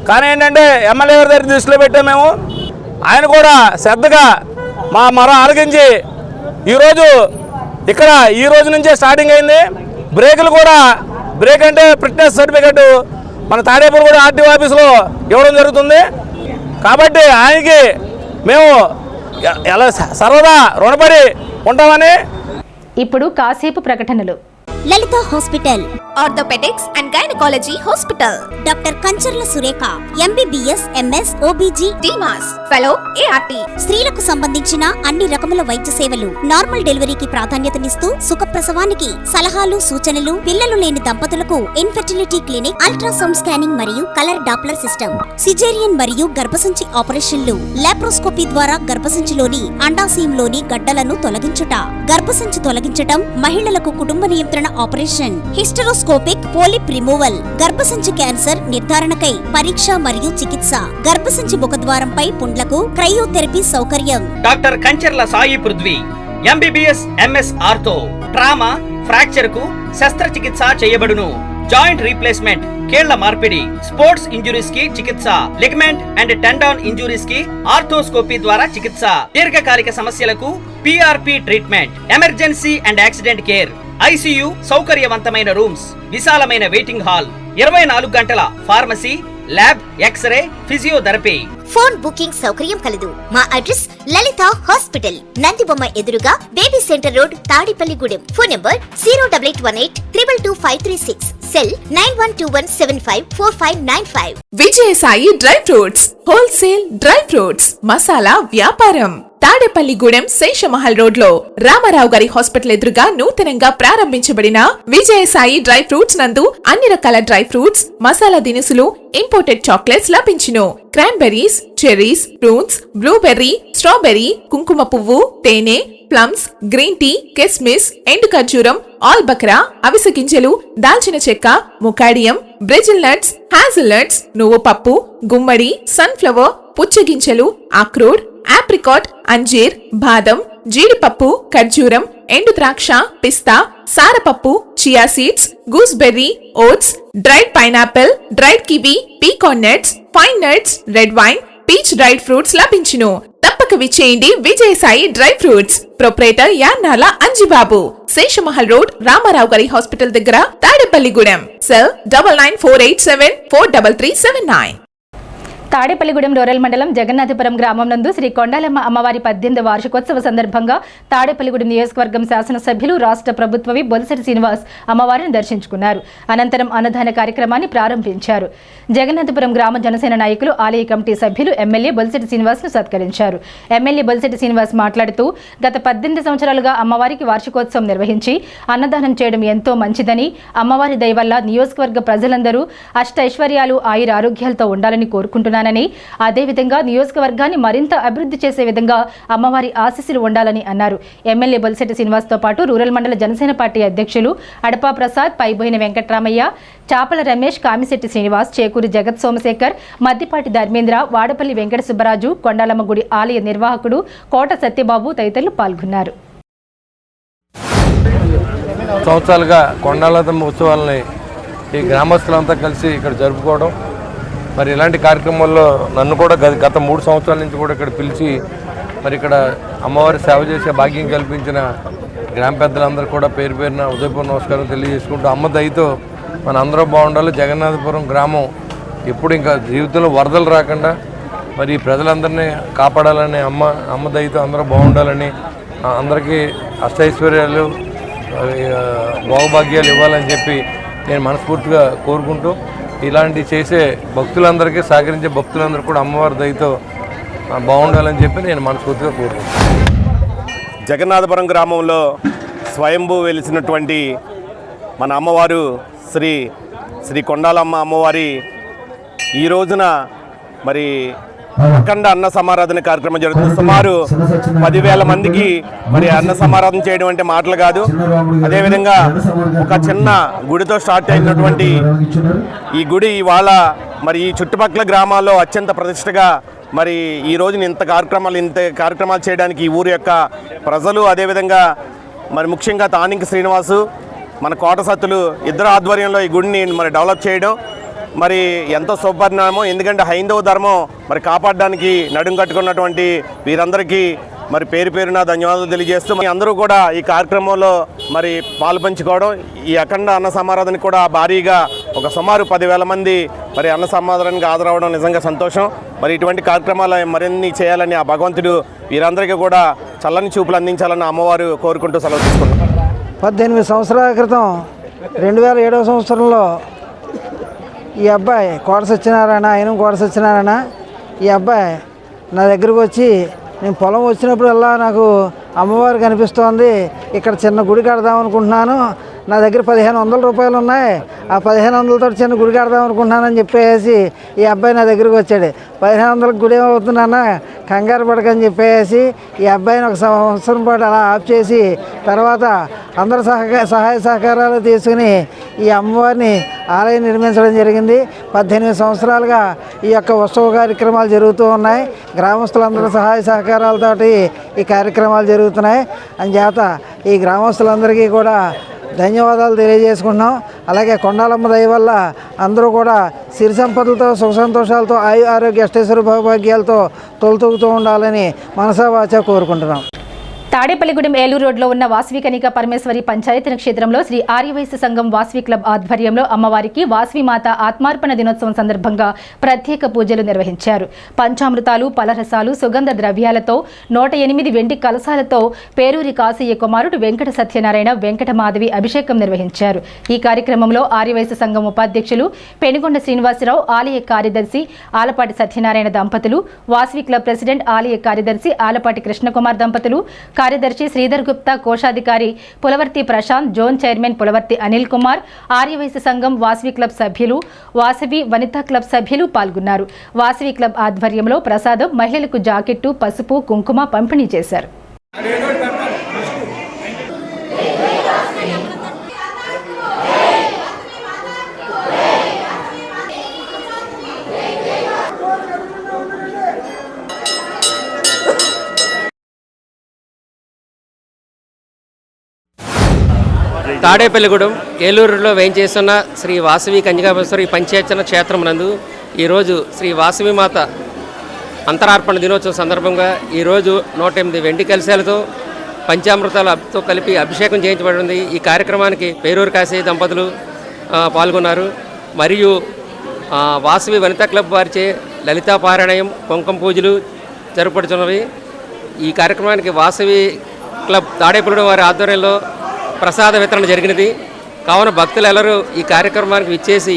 S15: కానీ ఏంటంటే ఎమ్మెల్యే గారి దగ్గర దృష్టిలో పెట్టాము మేము. ఆయన కూడా శ్రద్ధగా మా మొర ఆలకించి ఈరోజు ఇక్కడ ఈ రోజు నుంచే స్టార్టింగ్ అయింది. బ్రేకులు కూడా, బ్రేక్ అంటే ఫిట్నెస్ సర్టిఫికెట్ మన తాడేపల్లి కూడా ఆర్టీఓ ఆఫీసులో ఇవ్వడం జరుగుతుంది. కాబట్టి ఆయనకి మేము ఎలా సర్వదా రుణపడి ఉంటామని.
S1: ఇప్పుడు కాసేపు ప్రకటనలు.
S16: Lalitha hospital, orthopaedics and gynaecology hospital, doctor Kancharla Surekha, MBBS, MS, OBG, DMAS, fellow, ART. స్త్రీలకు సంబంధించిన అన్ని రకముల వైద్య సేవలు, నార్మల్ డెలివరీకి ప్రాధాన్యతనిస్తూ సుఖప్రసవానికి సలహాలు, సూచనలు, పిల్లలు లేని దంపతులకు ఇన్ఫెర్టిలిటీ క్లినిక్, అల్ట్రాసౌండ్ స్కానింగ్ మరియు కలర్ డాప్లర్ సిస్టమ్, సిజేరియన్ మరియు గర్భసంచి ఆపరేషన్లు, లాప్రోస్కోపీ ద్వారా గర్భసంచిలోని అండాశయంలోని గడ్డలను తొలగించుట, గర్భసంచి తొలగించటం, మహిళలకు కుటుంబ నియంత్రణ ఆపరేషన్, హిస్టరోస్కోపిక్ పోలిప్ రిమూవల్, గర్భసంచి క్యాన్సర్ నిర్ధారణకై పరీక్ష మరియు చికిత్స, గర్భసంచి ముఖద్వారంపై పుండ్లకు క్రయోథెరపీ సౌకర్యం.
S17: Doctor Kancharla Sai Prithvi, MBBS, MS ortho, trauma, fracture కు శస్త్రచికిత్స చేయబడును. జాయింట్ రీప్లేస్మెంట్, కీళ్ల మార్పిడి, స్పోర్ట్స్ ఇంజురీస్ కి చికిత్స, లిగమెంట్ అండ్ టెండాన్ ఇంజురీస్ కి ఆర్థోస్కోపీ ద్వారా చికిత్స, దీర్ఘకాలిక సమస్యలకు PRP treatment, emergency and accident care, ICU సౌకర్యవంతమైన రూమ్స్, విశాలమైన వెయిటింగ్ హాల్, 24 గంటల pharmacy, lab, X ray, physiotherapy.
S16: Phone booking సౌకర్యం కలదు. మా అడ్రస్ లలిత హాస్పిటల్, నందిబొమ్మ ఎదురుగా, baby centre road, Tadepalligudem. Phone number 08818 222 cell 9121754595.
S18: Vijayasai dry fruits, wholesale dry fruits masala వ్యాపారం. తాడేపల్లిగూడెం శేషమహల్ రోడ్ లో రామారావు గారి హాస్పిటల్ ఎదురుగా నూతనంగా ప్రారంభించబడిన విజయసాయి డ్రై ఫ్రూట్స్ నందు అన్ని రకాల డ్రై ఫ్రూట్స్, మసాలా దినుసులు, ఇంపోర్టెడ్ చాక్లెట్స్ లభించును. Cranberries, cherries, fruits, blueberry, strawberry, కుంకుమ పువ్వు, తేనె, ప్లమ్స్, గ్రీన్ టీ, కిస్మిస్, ఎండు ఖర్జూరం, ఆల్బక్రా, అవిసె గింజలు, దాల్చిన చెక్క, ముకాడియం, బ్రెజిల్ నట్స్, హ్యాజిల్ నట్స్, నువ్వు పప్పు, గుమ్మడి, సన్ఫ్లవర్, పుచ్చగింజలు, అక్రోడ్, ఆప్రికాట్, అంజీర్, బాదం, జీడిపప్పు, ఖర్జూరం, ఎండు ద్రాక్ష, పిస్తా, సారపప్పు, chia seeds, gooseberry, oats, dried pineapple, dried kiwi, pecan nuts, pine nuts, red wine, peach dried fruits లభించును. తప్పక విచ్చేయండి Vijayasai dry fruits. Proprietor Yannala Anjibabu, Seshamahal road, Ramarao గారి హాస్పిటల్ దగ్గర, తాడేపల్లిగూడెం. సెల్ 9948743379.
S1: తాడేపల్లిగూడెం రూరల్ మండలం జగన్నాథపురం గ్రామం నందు శ్రీ కొండాలమ్మ అమ్మవారి 18వ వార్షికోత్సవ సందర్భంగా తాడేపల్లిగూడెం నియోజకవర్గం శాసనసభ్యులు రాష్ట్ర ప్రభుత్వ విప్ బొలిశెట్టి శ్రీనివాస్ అమ్మవారిని దర్శించుకున్నారు. అనంతరం అన్నదాన కార్యక్రమాన్ని ప్రారంభించారు. జగన్నాథపురం గ్రామ జనసేన నాయకులు, ఆలయ కమిటీ సభ్యులు ఎమ్మెల్యే బొలిశెట్టి శ్రీనివాస్ ను సత్కరించారు. ఎమ్మెల్యే బొలిశెట్టి శ్రీనివాస్ మాట్లాడుతూ గత 18 సంవత్సరాలుగా అమ్మవారికి వార్షికోత్సవం నిర్వహించి అన్నదానం చేయడం ఎంతో మంచిదని, అమ్మవారి దయ వల్ల నియోజకవర్గ ప్రజలందరూ అష్టైశ్వర్యాలు, ఆయుర ఆరోగ్యాలతో ఉండాలని కోరుకుంటున్నారు. అదేవిధంగా నియోజకవర్గాన్ని మరింత అభివృద్ధి చేసే విధంగా అమ్మవారి ఆశీస్సులు ఉండాలని అన్నారు. ఎమ్మెల్యే బొలిశెట్టి శ్రీనివాస్ తో పాటు రూరల్ మండల జనసేన పార్టీ అధ్యక్షులు అడపా ప్రసాద్, పైబోయిన వెంకట్రామయ్య, చాపల రమేష్, కామిశెట్టి శ్రీనివాస్, చేకూరి జగత్ సోమశేఖర్, మద్దిపాటి ధర్మేంద్ర, వాడపల్లి వెంకట సుబ్బరాజు, కొండాలమ్మ గుడి ఆలయ నిర్వాహకుడు కోట సత్యబాబు తదితరులు పాల్గొన్నారు.
S2: సంవత్సరాలుగా కొండాలమ్మ ఉత్సవాలని ఈ గ్రామస్తులంతా కలిసి ఇక్కడ జరుపుకోవడం, మరి ఇలాంటి కార్యక్రమాల్లో నన్ను కూడా గత 3 సంవత్సరాల నుంచి కూడా ఇక్కడ పిలిచి మరి ఇక్కడ అమ్మవారి సేవ చేసే భాగ్యం కల్పించిన గ్రామ పెద్దలందరూ కూడా పేరు పేరున ఉదయపూర్వ నమస్కారం తెలియజేసుకుంటూ, అమ్మ దయతో మన అందరూ బాగుండాలి. జగన్నాథపురం గ్రామం ఎప్పుడు ఇంకా జీవితంలో వరదలు రాకుండా మరి ప్రజలందరినీ కాపాడాలని, అమ్మ దయతో అందరూ బాగుండాలని, అందరికీ అష్టైశ్వర్యాలు, భోగభాగ్యాలు ఇవ్వాలని చెప్పి నేను మనస్ఫూర్తిగా కోరుకుంటూ, ఇలాంటి చేసే భక్తులందరికీ, సహకరించే భక్తులందరూ కూడా అమ్మవారి దయతో బాగుండాలని చెప్పి నేను మనస్ఫూర్తిగా కోరుకుంటున్నాను.
S19: జగన్నాథపురం గ్రామంలో స్వయంభూ వెలిసినటువంటి మన అమ్మవారు శ్రీ కొండాలమ్మ అమ్మవారి ఈ రోజున మరి అఖండ అన్న సమారాధన కార్యక్రమం జరుగుతుంది. సుమారు 10,000 మందికి మరి అన్న సమారాధన చేయడం అంటే మాటలు కాదు. అదేవిధంగా ఒక చిన్న గుడితో స్టార్ట్ అయినటువంటి ఈ గుడి ఇవాళ మరి ఈ చుట్టుపక్కల గ్రామాల్లో అత్యంత ప్రతిష్టగా మరి ఈ రోజున ఇంత కార్యక్రమాలు చేయడానికి ఈ ఊరి యొక్క ప్రజలు, అదేవిధంగా మరి ముఖ్యంగా తానింక శ్రీనివాసు, మన కోట సత్తులు ఇద్దరు ఆధ్వర్యంలో ఈ గుడిని మరి డెవలప్ చేయడం మరి ఎంతో శుభపరిణామం. ఎందుకంటే హైందవ ధర్మం మరి కాపాడడానికి నడుం కట్టుకున్నటువంటి వీరందరికీ మరి పేరు పేరున ధన్యవాదాలు తెలియజేస్తూ మీ అందరూ కూడా ఈ కార్యక్రమంలో మరి పాల్పంచుకోవడం, ఈ అఖండ అన్న సమారాధనకి కూడా భారీగా ఒక సుమారు 10,000 మంది మరి అన్న సమాధానానికి హాజరవడం నిజంగా సంతోషం. మరి ఇటువంటి కార్యక్రమాలు మరిన్ని చేయాలని ఆ భగవంతుడు వీరందరికీ కూడా చల్లని చూపులు అందించాలని అమ్మవారు కోరుకుంటూ సెలవు తీసుకున్నాం.
S14: 18 సంవత్సరాల క్రితం 2007వ సంవత్సరంలో ఈ అబ్బాయి కోట సత్యనారాయణ, ఆయన కోట సత్యనారాయణ, ఈ అబ్బాయి నా దగ్గరకు వచ్చి నేను పొలం వచ్చినప్పుడల్లా నాకు అమ్మవారు కనిపిస్తోంది, ఇక్కడ చిన్న గుడి కడదాం అనుకుంటున్నాను, నా దగ్గర 1,500 రూపాయలు ఉన్నాయి, ఆ 1,500తో చిన్న గుడి కడదాం అనుకుంటున్నానని చెప్పేసి ఈ అబ్బాయి నా దగ్గరికి వచ్చాడు. 1,500కి గుడి ఏమవుతుందన్నా కంగారు పడకని చెప్పేసి ఈ అబ్బాయిని ఒక సంవత్సరం పాటు అలా ఆఫ్ చేసి తర్వాత అందరు సహాయ సహకారాలు తీసుకుని ఈ అమ్మవారిని ఆలయం నిర్మించడం జరిగింది. 18 సంవత్సరాలుగా ఈ యొక్క ఉత్సవ కార్యక్రమాలు జరుగుతూ ఉన్నాయి. గ్రామస్తులందరూ సహాయ సహకారాలతోటి ఈ కార్యక్రమాలు జరుగుతున్నాయి. అంచేత ఈ గ్రామస్తులందరికీ కూడా ధన్యవాదాలు తెలియజేసుకుంటున్నాం. అలాగే కొండాలమ్మ దయ వల్ల అందరూ కూడా సిరి సంపదలతో సుఖ సంతోషాలతో ఆరోగ్య అష్టైశ్వర్య భౌభాగ్యాలతో తొలతూగుతూ ఉండాలని మనసా వాచా కోరుకుంటున్నాం.
S1: తాడేపల్లిగూడెం ఏలూరు రోడ్లో ఉన్న వాసవి కనిక పరమేశ్వరి పంచాయతీ క్షేత్రంలో శ్రీ ఆర్యవైశ్య సంఘం వాసవి క్లబ్ ఆధ్వర్యంలో అమ్మవారికి వాసవి మాత ఆత్మార్పణ దినోత్సవం సందర్భంగా ప్రత్యేక పూజలు నిర్వహించారు. పంచామృతాలు, పలరసాలు, సుగంధ ద్రవ్యాలతో 108 వెండి కలశాలతో పేరూరి కాశయ్య కుమారుడు వెంకట సత్యనారాయణ, వెంకట మాధవి అభిషేకం నిర్వహించారు. ఈ కార్యక్రమంలో ఆర్యవైశ్య సంఘం ఉపాధ్యక్షులు పెనుగొండ శ్రీనివాసరావు, ఆలయ కార్యదర్శి ఆలపాటి సత్యనారాయణ దంపతులు, వాసవి క్లబ్ ప్రెసిడెంట్ ఆలయ కార్యదర్శి ఆలపాటి కృష్ణకుమార్ దంపతులు, కార్యదర్శి శ్రీధర్ గుప్తా, కోశాధికారి పులవర్తి ప్రశాంత్, జోన్ చైర్మన్ పులవర్తి అనిల్ కుమార్, ఆర్యవైశ్య సంఘం వాసవి క్లబ్ సభ్యులు, వాసవి వనితా క్లబ్ సభ్యులు పాల్గొన్నారు. వాసవి క్లబ్ ఆధ్వర్యంలో ప్రసాదం, మహిళలకు జాకెట్టు, పసుపు, కుంకుమ పంపిణీ చేశారు.
S20: తాడేపల్లిగూడెం ఏలూరులో వేయించేస్తున్న శ్రీ వాసవి కన్యకాపరమేశ్వరి పంచాయతన క్షేత్రం నందు ఈరోజు శ్రీ వాసవి మాత అంతరార్పణ దినోత్సవం సందర్భంగా ఈరోజు 108 వెండి కలశాలతో పంచామృతాలతో కలిపి అభిషేకం చేయించబడింది. ఈ కార్యక్రమానికి పేరూరు కాశయ్య దంపతులు పాల్గొన్నారు. మరియు వాసవి వనితా క్లబ్ వారిచే లలితా పారాయణం, కుంకుమ పూజలు జరుపుబడుతున్నవి. ఈ కార్యక్రమానికి వాసవి క్లబ్ తాడేపల్లిగూడెం వారి ఆధ్వర్యంలో ప్రసాద వితరణ జరిగినది. కావున భక్తులు ಎಲ್ಲರೂ ఈ కార్యక్రమానికి విచ్చేసి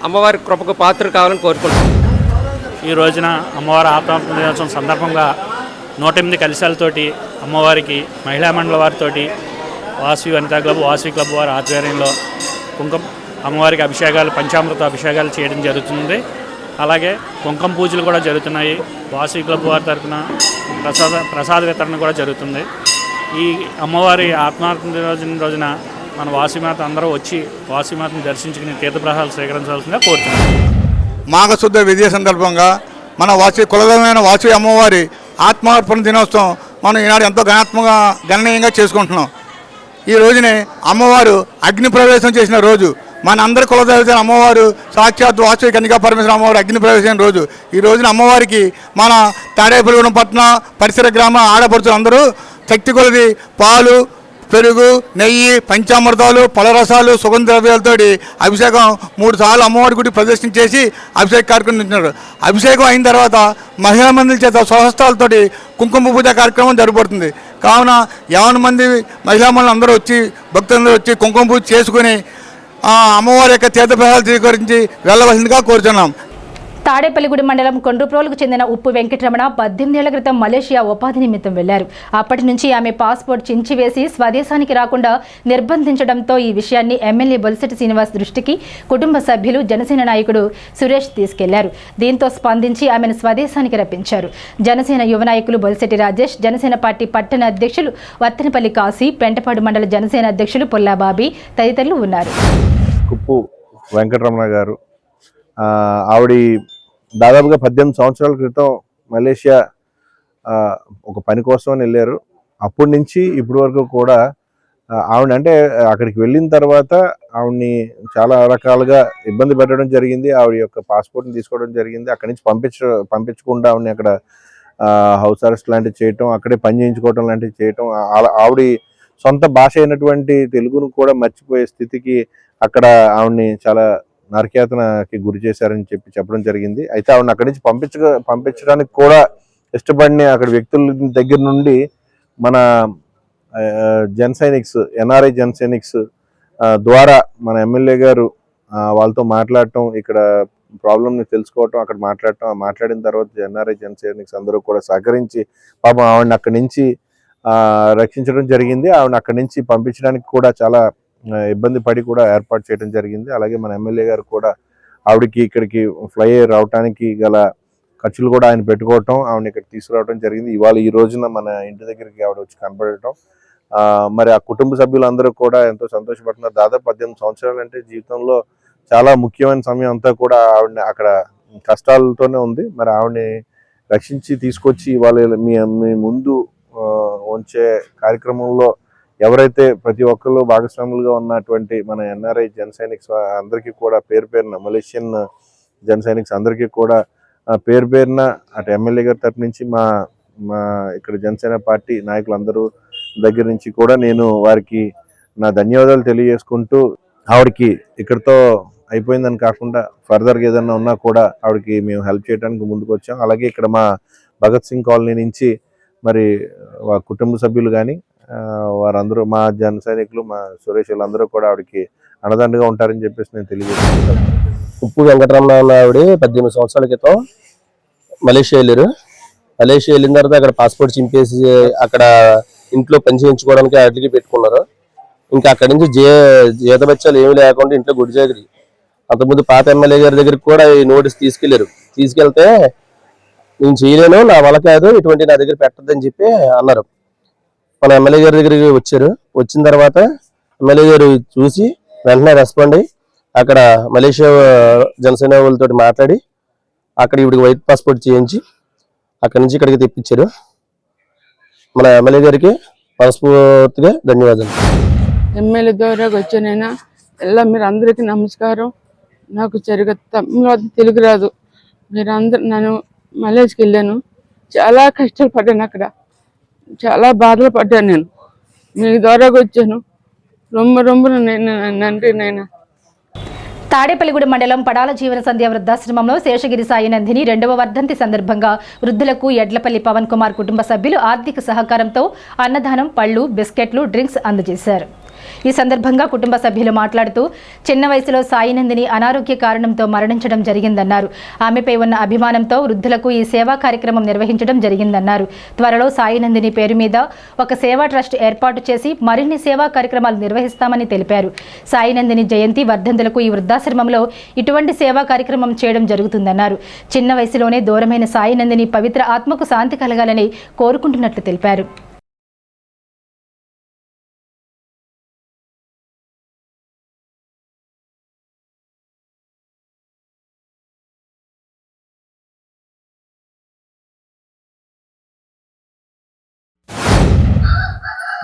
S20: అమ్మవారి కృపకు పాత్ర కావాలని కోరుకుంటున్నాం.
S21: ఈ రోజున అమ్మవారి ఆత్మార్పణ దినోత్సవం సందర్భంగా 108 కలశాలతోటి అమ్మవారికి మహిళా మండలి వారితోటి వాసవి వనితా క్లబ్, వాసవి క్లబ్ వారి ఆధ్వర్యంలో కుంకుమ అమ్మవారికి అభిషేకాలు, పంచామృత అభిషేకాలు చేయడం జరుగుతుంది. అలాగే కుంకుమ పూజలు కూడా జరుగుతున్నాయి. వాసవి క్లబ్ వారి తరఫున ప్రసాద వితరణ కూడా జరుగుతుంది. ఈ అమ్మవారి ఆత్మార్పణ రోజున మన వాసవిమాత అందరూ వచ్చి వాసవిమాతను దర్శించుకుని తీర్థప్రసాదాలు స్వీకరించాల్సిందిగా కోరుతున్నాం.
S22: మాఘశుద్ధ విజయ సందర్భంగా మన కులదైవమైన వాసవి అమ్మవారి ఆత్మార్పణ దినోత్సవం మనం ఈనాడు ఎంతో గణనీయంగా చేసుకుంటున్నాం. ఈ రోజునే అమ్మవారు అగ్ని ప్రవేశం చేసిన రోజు. మన అందరి కులదైవమైన అమ్మవారు సాక్షాత్ వాసవి కన్యకా పరమేశ్వరి అమ్మవారు అగ్ని ప్రవేశం రోజు. ఈ రోజున అమ్మవారికి మన తాడేపల్లిగూడెం పట్టణ పరిసర గ్రామ ఆడపడుచులు అందరూ శక్తి కొలది పాలు, పెరుగు, నెయ్యి, పంచామృతాలు, పలరసాలు, సుగంధ ద్రవ్యాలతో అభిషేకం 3 సార్లు అమ్మవారి గుడి ప్రదర్శన చేసి అభిషేక కార్యక్రమం ఇచ్చినారు. అభిషేకం అయిన తర్వాత మహిళా మందిల చేత స్వహస్తాలతోటి కుంకుమ పూజ కార్యక్రమం జరుగుతుంది. కావున 50 మంది మహిళా మండలి అందరూ వచ్చి భక్తులందరూ వచ్చి కుంకుమ పూజ చేసుకుని అమ్మవారి యొక్క తీర్థప్రసాదాలు స్వీకరించి వెళ్ళవలసిందిగా కోరుతున్నాం.
S1: తాడేపల్లిగూడెం మండలం కొండ్రుప్రోలుకు చెందిన ఉప్పు వెంకటరమణ 18 ఏళ్ల క్రితం మలేషియా ఉపాధి నిమిత్తం వెళ్లారు. అప్పటి నుంచి ఆమె పాస్పోర్ట్ చించివేసి స్వదేశానికి రాకుండా నిర్బంధించడంతో ఈ విషయాన్ని ఎమ్మెల్యే బొలిశెట్టి శ్రీనివాస్ దృష్టికి కుటుంబ సభ్యులు, జనసేన నాయకుడు సురేష్ తీసుకెళ్లారు. దీంతో స్పందించి ఆమెను స్వదేశానికి రప్పించారు. జనసేన యువ నాయకులు బొలిశెట్టి రాజేష్, జనసేన పార్టీ పట్టణ అధ్యక్షులు వత్తనపల్లి కాశీ, పెంటపాడు మండల జనసేన అధ్యక్షులు పొల్లాబాబీ తదితరులు ఉన్నారు.
S23: ఉప్పు వెంకటరమణ గారు ఆవిడ దాదాపుగా 18 సంవత్సరాల క్రితం మలేషియా ఒక పని కోసం వెళ్ళారు. అప్పటి నుంచి ఇప్పటి వరకు కూడా ఆవిడ అంటే అక్కడికి వెళ్ళిన తర్వాత ఆవిడని చాలా రకాలుగా ఇబ్బంది పెట్టడం జరిగింది. ఆవిడ యొక్క పాస్పోర్ట్ని తీసుకోవడం జరిగింది. అక్కడి నుంచి పంపించకుండా ఆవిడని అక్కడ హౌస్ అరెస్ట్ లాంటివి చేయటం, అక్కడే పని చేయించుకోవటం లాంటివి చేయటం, ఆవిడ సొంత భాష అయినటువంటి తెలుగును కూడా మర్చిపోయే స్థితికి అక్కడ ఆవిడని చాలా నరకయాతనకి గురి చేశారని చెప్పడం జరిగింది. అయితే ఆవిడని అక్కడి నుంచి పంపించడానికి కూడా ఇష్టపడిన అక్కడ వ్యక్తుల దగ్గర నుండి మన Jan sciences, NRI Jan sciences ద్వారా మన ఎమ్మెల్యే గారు వాళ్ళతో మాట్లాడటం, ఇక్కడ ప్రాబ్లమ్ని తెలుసుకోవటం, అక్కడ మాట్లాడిన తర్వాత ఎన్ఆర్ఐ జన్ సైనిక్స్ అందరూ కూడా సహకరించి పాపం ఆవిడని అక్కడి నుంచి రక్షించడం జరిగింది. ఆవిడని అక్కడి నుంచి పంపించడానికి కూడా చాలా ఇబ్బంది పడి కూడా ఏర్పాటు చేయడం జరిగింది. అలాగే మన ఎమ్మెల్యే గారు కూడా ఆవిడకి ఇక్కడికి ఫ్లై రావడానికి గల ఖర్చులు కూడా ఆయన పెట్టుకోవటం, ఆవిడని ఇక్కడ తీసుకురావడం జరిగింది. ఇవాళ ఈ రోజున మన ఇంటి దగ్గరికి ఆవిడ వచ్చి కనపడటం, మరి ఆ కుటుంబ సభ్యులందరూ కూడా ఎంతో సంతోషపడుతున్నారు. దాదాపు 18 సంవత్సరాలు అంటే జీవితంలో చాలా ముఖ్యమైన సమయం అంతా కూడా ఆవిడని అక్కడ కష్టాలతోనే ఉంది. మరి ఆవిడని రక్షించి తీసుకొచ్చి ఇవాళ మీ ముందు ఉంచే కార్యక్రమంలో ఎవరైతే ప్రతి ఒక్కరు భాగస్వాములుగా ఉన్నటువంటి మన ఎన్ఆర్ఐ జన్ సైనిక్స్ అందరికీ కూడా పేరున, మలేషియన్ జన్ సైనిక్స్ అందరికీ కూడా పేరున అటు ఎమ్మెల్యే గారి తరపు నుంచి మా ఇక్కడ జనసేన పార్టీ నాయకులందరూ దగ్గర నుంచి కూడా నేను వారికి నా ధన్యవాదాలు తెలియజేసుకుంటూ, ఆవిడకి ఇక్కడితో అయిపోయిందని కాకుండా ఫర్దర్గా ఏదన్నా ఉన్నా కూడా ఆవిడకి మేము హెల్ప్ చేయడానికి ముందుకు వచ్చాం. అలాగే ఇక్కడ మా భగత్ సింగ్ కాలనీ నుంచి మరి కుటుంబ సభ్యులు కానీ వారందరూ, మా జన సైనికులు, మా సురేష్ వాళ్ళందరూ కూడా ఆవిడకి అండదండగా ఉంటారని చెప్పేసి నేను తెలియజేస్తున్నాను.
S3: ఉప్పు వెంకటరమణ ఆవిడ 18 సంవత్సరాల క్రితం మలేషియా వెళ్ళారు. మలేషియా వెళ్ళిన తర్వాత అక్కడ పాస్పోర్ట్ చింపేసి అక్కడ ఇంట్లో పని చేయించుకోవడానికి వాటికి పెట్టుకున్నారు. ఇంకా అక్కడి నుంచి జీతబత్యాలు ఏమీ లేకుండా ఇంట్లో గుడి జాగిరి. అంతకుముందు పాత ఎమ్మెల్యే గారి దగ్గరికి కూడా ఈ నోటీస్ తీసుకెళ్లారు. తీసుకెళ్తే నేను చేయలేను, నా వల్ల కాదు, ఇటువంటి నా దగ్గర పెట్టద్దని చెప్పి అన్నారు. మన ఎమ్మెల్యే గారి దగ్గరికి వచ్చారు. వచ్చిన తర్వాత ఎమ్మెల్యే గారు చూసి వెంటనే రెస్పాండ్ అయ్యి అక్కడ మలేషియా జనసేన వాళ్ళతో మాట్లాడి అక్కడ ఇవిడికి వైట్ పాస్పోర్ట్ చేయించి అక్కడి నుంచి ఇక్కడికి తెప్పించారు. మన ఎమ్మెల్యే గారికి మనస్ఫూర్తిగా ధన్యవాదాలు.
S5: ఎమ్మెల్యే ద్వారా వచ్చానైనా ఎలా మీరు అందరికీ నమస్కారం. నాకు సరిగ్గా తమిళ తెలుగు రాదు. మీరందరూ, నేను మలేషియాకి వెళ్ళాను, చాలా కష్టాలు పడ్డాను, అక్కడ చాలా బాధలు పడ్డాను. నేను మీ ద్వారా వచ్చాను. రొమ్మ నండి నైనా.
S1: తాడేపల్లిగూడెం మండలం పడాల జీవన సంధ్య వృద్ధాశ్రమంలో శేషగిరి సాయి నందిని 2వ వర్ధంతి సందర్భంగా వృద్ధులకు ఎడ్లపల్లి పవన్ కుమార్ కుటుంబ సభ్యులు ఆర్థిక సహకారంతో అన్నదానం, పళ్లు, బిస్కెట్లు, డ్రింక్స్ అందజేశారు. ఈ సందర్భంగా కుటుంబ సభ్యులు మాట్లాడుతూ చిన్న వయసులో సాయినందిని అనారోగ్య కారణంతో మరణించడం జరిగిందన్నారు. ఆమెపై ఉన్న అభిమానంతో వృద్ధులకు ఈ సేవా కార్యక్రమం నిర్వహించడం జరిగిందన్నారు. త్వరలో సాయినందిని పేరు మీద ఒక సేవా ట్రస్ట్ ఏర్పాటు చేసి మరిన్ని సేవా కార్యక్రమాలు నిర్వహిస్తామని తెలిపారు. సాయినందిని జయంతి, వర్ధంతులకు ఈ వృద్ధాశ్రమంలో ఇటువంటి సేవా కార్యక్రమం చేయడం జరుగుతుందన్నారు. చిన్న వయసులోనే దూరమైన సాయినందిని పవిత్ర ఆత్మకు శాంతి కలగాలని కోరుకుంటున్నట్లు తెలిపారు.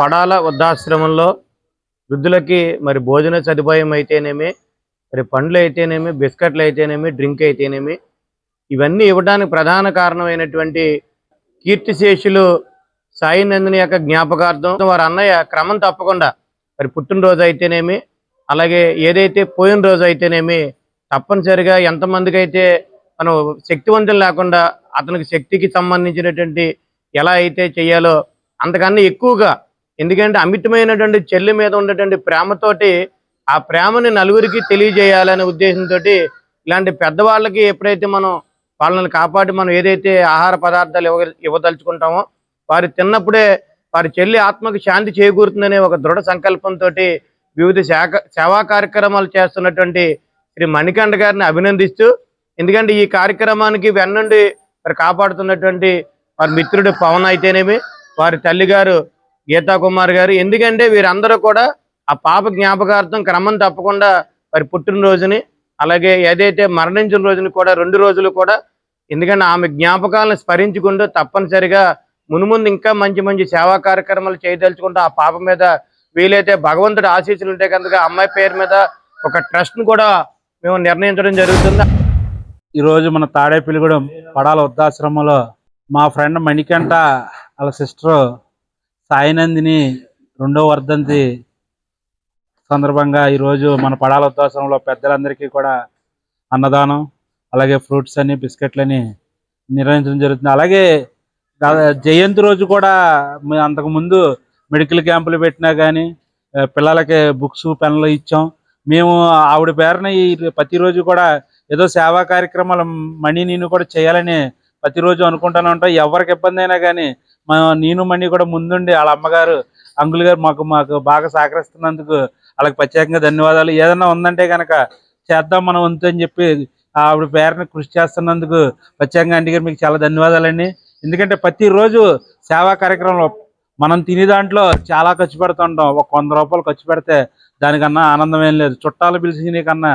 S6: పడాల వృద్ధాశ్రమంలో వృద్ధులకి మరి భోజన సదుపాయం అయితేనేమి, మరి పండ్లు అయితేనేమి, బిస్కెట్లు అయితేనేమి, డ్రింక్ అయితేనేమి, ఇవన్నీ ఇవ్వడానికి ప్రధాన కారణమైనటువంటి కీర్తిశేషులు సాయినందిని యొక్క జ్ఞాపకార్థం వారి అన్నయ్య క్రమం తప్పకుండా మరి పుట్టినరోజు అయితేనేమి, అలాగే ఏదైతే పోయిన రోజు అయితేనేమి తప్పనిసరిగా ఎంతమందికి అయితే మనం శక్తివంతం లేకుండా అతనికి శక్తికి సంబంధించినటువంటి ఎలా అయితే చేయాలో అంతకన్నా ఎక్కువగా, ఎందుకంటే అమితమైనటువంటి చెల్లి మీద ఉన్నటువంటి ప్రేమతోటి ఆ ప్రేమని నలుగురికి తెలియజేయాలనే ఉద్దేశంతో ఇలాంటి పెద్దవాళ్ళకి ఎప్పుడైతే మనం వాళ్ళని కాపాడి మనం ఏదైతే ఆహార పదార్థాలు ఇవ్వదలుచుకుంటామో వారు తిన్నప్పుడే వారి చెల్లి ఆత్మకు శాంతి చేకూరుతుందనే ఒక దృఢ సంకల్పంతో వివిధ సేవా కార్యక్రమాలు చేస్తున్నటువంటి శ్రీ మణికంఠ గారిని అభినందిస్తూ, ఎందుకంటే ఈ కార్యక్రమానికి వెన్నుండి మరి కాపాడుతున్నటువంటి వారి మిత్రుడు పవన్ అయితేనేమి, వారి తల్లిగారు గీతా కుమార్ గారు, ఎందుకంటే వీరందరూ కూడా ఆ పాప జ్ఞాపకార్థం క్రమం తప్పకుండా వారి పుట్టినరోజుని అలాగే ఏదైతే మరణించిన రోజుని కూడా 2 రోజులు కూడా, ఎందుకంటే ఆమె జ్ఞాపకాలను స్మరించుకుంటూ తప్పనిసరిగా మునుముందు ఇంకా మంచి మంచి సేవా కార్యక్రమాలు చేయదలుచుకుంటూ ఆ పాప మీద వీలైతే భగవంతుడి ఆశీస్సులు ఉంటే కనుక అమ్మాయి పేరు మీద ఒక ట్రస్ట్ను కూడా మేము నిర్ణయించడం జరుగుతుంది.
S7: ఈరోజు మన తాడేపల్లిగూడెం పడాల వృద్ధాశ్రమంలో మా ఫ్రెండ్ మణికంఠ వాళ్ళ సిస్టర్ సాయినందిని 2వ వర్ధంతి సందర్భంగా ఈరోజు మన పడాల వృద్ధాశ్రమంలో పెద్దలందరికీ కూడా అన్నదానం, అలాగే ఫ్రూట్స్ అని, బిస్కెట్లని నిర్వహించడం జరుగుతుంది. అలాగే జయంతి రోజు కూడా అంతకుముందు మెడికల్ క్యాంపులు పెట్టినా కానీ పిల్లలకి బుక్స్, పెన్నులు ఇచ్చాం. మేము ఆవిడ పేరున ఈ ప్రతిరోజు కూడా ఏదో సేవా కార్యక్రమాలు మణి నేను కూడా చేయాలని ప్రతిరోజు అనుకుంటూనే ఉంటాం. ఎవరికి ఇబ్బంది అయినా కానీ నేను మణి కూడా ముందుండి వాళ్ళ అమ్మగారు, అంకుల్ గారు మాకు బాగా సహకరిస్తున్నందుకు వాళ్ళకి ప్రత్యేకంగా ధన్యవాదాలు. ఏదన్నా ఉందంటే కనుక చేద్దాం మనం వంతు అని చెప్పి ఆవిడ పేరుని కృషి చేస్తున్నందుకు ప్రత్యేకంగా ఆంటీ గారు మీకు చాలా ధన్యవాదాలండి. ఎందుకంటే ప్రతిరోజు సేవా కార్యక్రమంలో మనం తినే దాంట్లో చాలా ఖర్చు పెడుతుంటాం. ఒక 100 రూపాయలు ఖర్చు పెడితే దానికన్నా ఆనందం ఏం లేదు. చుట్టాలు పిలిచిన కన్నా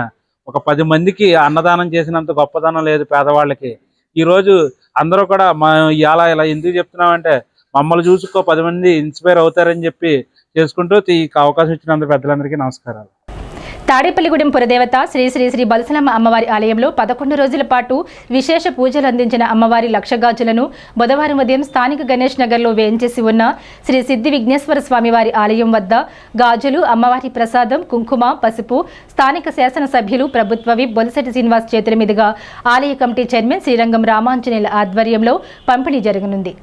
S7: ఒక 10 మందికి అన్నదానం చేసినంత గొప్పదనం లేదు పేదవాళ్ళకి. ఈరోజు అందరూ కూడా ఇలా ఎందుకు చెప్తున్నామంటే మమ్మల్ని చూసుకో 10 మంది ఇన్స్పైర్ అవుతారని చెప్పి చేసుకుంటూ ఈ అవకాశం ఇచ్చినందుకు పెద్దలందరికీ నమస్కారాలు.
S1: తాడేపల్లిగూడెం పురదేవత శ్రీ శ్రీ శ్రీ బలసలమ్మ అమ్మవారి ఆలయంలో 11 రోజుల పాటు విశేష పూజలు అందించిన అమ్మవారి లక్షగాజులను బుధవారం ఉదయం స్థానిక గణేష్ నగర్లో వేయించేసి ఉన్న శ్రీ సిద్ధి విఘ్నేశ్వర స్వామివారి ఆలయం వద్ద గాజులు, అమ్మవారి ప్రసాదం, కుంకుమ, పసుపు స్థానిక శాసనసభ్యులు ప్రభుత్వ విప్ బొలిశెట్టి శ్రీనివాస్ చేతుల మీదుగా ఆలయ కమిటీ చైర్మన్ శ్రీరంగం రామాంజనేయుల ఆధ్వర్యంలో పంపిణీ జరగనుంది.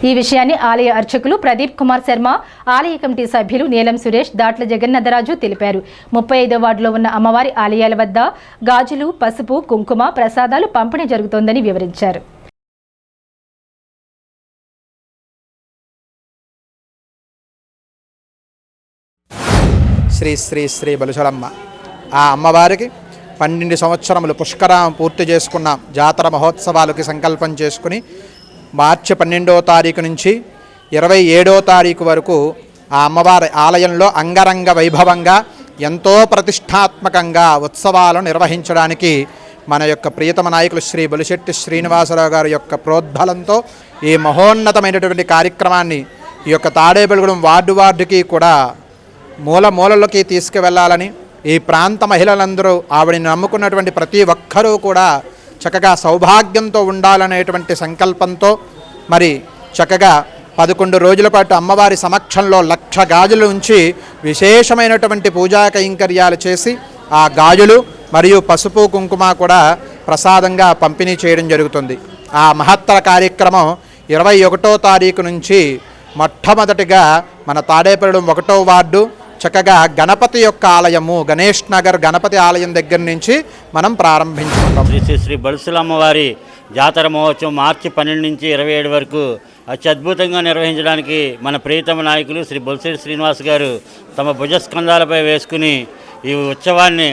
S1: ఈ విషయాన్ని ఆలయ అర్చకులు ప్రదీప్ కుమార్ శర్మ, ఆలయ కమిటీ సభ్యులు నీలం సురేష్, దాట్ల జగన్నాథరాజు తెలిపారు. 35వ వార్డులో ఉన్న అమ్మవారి ఆలయాల వద్ద గాజులు, పసుపు, కుంకుమ, ప్రసాదాలు పంపిణీ జరుగుతోందని వివరించారు.
S8: శ్రీ శ్రీ శ్రీ బలుసలమ్మ ఆ అమ్మవారికి 12 సంవత్సరములు పుష్కరం పూర్తి చేసుకున్న జాతర మహోత్సవాలకి సంకల్పం చేసుకుని మార్చి 12వ తారీఖు నుంచి 27వ తారీఖు వరకు ఆ అమ్మవారి ఆలయంలో అంగరంగ వైభవంగా ఎంతో ప్రతిష్టాత్మకంగా ఉత్సవాలను నిర్వహించడానికి మన యొక్క ప్రియతమ నాయకులు శ్రీ బొలిశెట్టి శ్రీనివాసరావు గారి యొక్క ప్రోద్బలంతో ఈ మహోన్నతమైనటువంటి కార్యక్రమాన్ని ఈ యొక్క తాడేపల్లిగూడెం వార్డుకి కూడా మూలలోకి తీసుకువెళ్ళాలని, ఈ ప్రాంత మహిళలందరూ ఆవిడని నమ్ముకున్నటువంటి ప్రతి ఒక్కరూ కూడా చక్కగా సౌభాగ్యంతో ఉండాలనేటువంటి సంకల్పంతో మరి చక్కగా 11 రోజుల పాటు అమ్మవారి సమక్షంలో 1,00,000 గాజులు ఉంచి విశేషమైనటువంటి పూజా కైంకర్యాలు చేసి ఆ గాజులు మరియు పసుపు, కుంకుమ కూడా ప్రసాదంగా పంపిణీ చేయడం జరుగుతుంది. ఆ మహత్తర కార్యక్రమం 21వ తారీఖు నుంచి మొట్టమొదటిగా మన తాడేపల్లిగూడెం 1వ వార్డు చక్కగా గణపతి యొక్క ఆలయము గణేష్ నగర్ గణపతి ఆలయం దగ్గర నుంచి మనం ప్రారంభించుకుంటాం.
S9: శ్రీ శ్రీ శ్రీ బలుసలమ్మ వారి జాతర మహోత్సవం మార్చి 12 నుంచి 27 వరకు అత్యద్భుతంగా నిర్వహించడానికి మన ప్రియతమ నాయకులు శ్రీ బొలిశెట్టి శ్రీనివాస్ గారు తమ భుజస్కంధాలపై వేసుకుని ఈ ఉత్సవాన్ని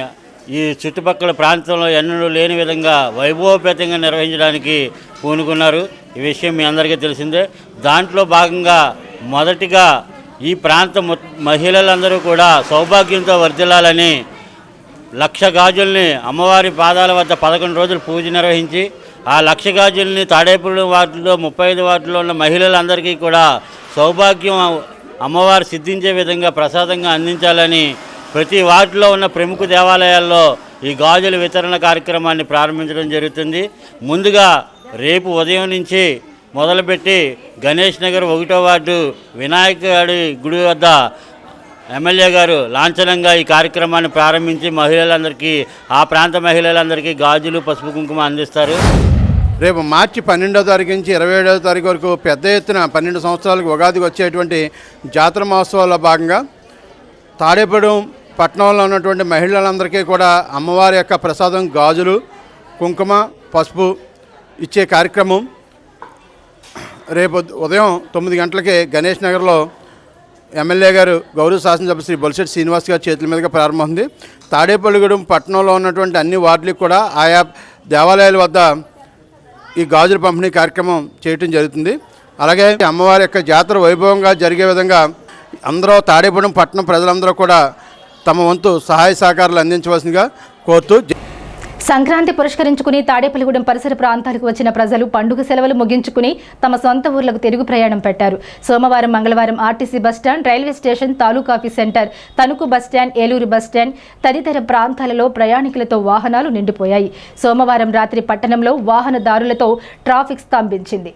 S9: ఈ చుట్టుపక్కల ప్రాంతంలో ఎన్నడూ లేని విధంగా వైభవపేతంగా నిర్వహించడానికి పూనుకున్నారు. ఈ విషయం మీ అందరికీ తెలిసిందే. దాంట్లో భాగంగా మొదటిగా ఈ ప్రాంత మహిళలందరూ కూడా సౌభాగ్యంతో వర్ధిల్లాలని 1,00,000 గాజుల్ని అమ్మవారి పాదాల వద్ద 11 రోజులు పూజ నిర్వహించి ఆ 1,00,000 గాజుల్ని తాడేపల్లి వార్డులో 35 వార్డులో ఉన్న మహిళలందరికీ కూడా సౌభాగ్యం అమ్మవారు సిద్ధించే విధంగా ప్రసాదంగా అందించాలని ప్రతి వార్డులో ఉన్న ప్రముఖ దేవాలయాల్లో ఈ గాజుల వితరణ కార్యక్రమాన్ని ప్రారంభించడం జరుగుతుంది. ముందుగా రేపు ఉదయం నుంచి మొదలుపెట్టి గణేష్ నగర్ 1వ వార్డు వినాయకుడి గుడి వద్ద ఎమ్మెల్యే గారు లాంఛనంగా ఈ కార్యక్రమాన్ని ప్రారంభించి మహిళలందరికీ ఆ ప్రాంత మహిళలందరికీ గాజులు, పసుపు, కుంకుమ అందిస్తారు.
S24: రేపు మార్చి 12వ తారీఖు నుంచి 27వ తారీఖు వరకు పెద్ద ఎత్తున 12 సంవత్సరాలకు ఉగాదికి వచ్చేటువంటి జాతర మహోత్సవాల్లో భాగంగా తాడేపల్లిగూడెం పట్టణంలో ఉన్నటువంటి మహిళలందరికీ కూడా అమ్మవారి యొక్క ప్రసాదం గాజులు, కుంకుమ, పసుపు ఇచ్చే కార్యక్రమం రేపు ఉదయం 9 గంటలకే గణేష్ నగర్లో ఎమ్మెల్యే గారు గౌరవ శాసనసభ్యులు శ్రీ బొలిశెట్టి శ్రీనివాస్ గారి చేతుల మీదుగా ప్రారంభమైంది. తాడేపల్లిగూడెం పట్టణంలో ఉన్నటువంటి అన్ని వార్డులకు కూడా ఆయా దేవాలయాల వద్ద ఈ గాజుల పంపిణీ కార్యక్రమం చేయటం జరుగుతుంది. అలాగే అమ్మవారి యొక్క జాతర వైభవంగా జరిగే విధంగా అందరూ తాడేపల్లిగూడెం పట్టణం ప్రజలందరూ కూడా తమ వంతు సహాయ సహకారాలు అందించవలసిందిగా కోరుతూ
S1: సంక్రాంతి పురస్కరించుకుని తాడేపల్లిగూడెం పరిసర ప్రాంతాలకు వచ్చిన ప్రజలు పండుగ సెలవులు ముగించుకుని తమ సొంత ఊర్లకు తిరుగు ప్రయాణం పెట్టారు. సోమవారం, మంగళవారం RTC bus stand, railway station, taluka office centre, Tanuku bus stand, Eluru bus stand తదితర ప్రాంతాలలో ప్రయాణికులతో వాహనాలు నిండిపోయాయి. సోమవారం రాత్రి పట్టణంలో వాహనదారులతో ట్రాఫిక్ స్తంభించింది.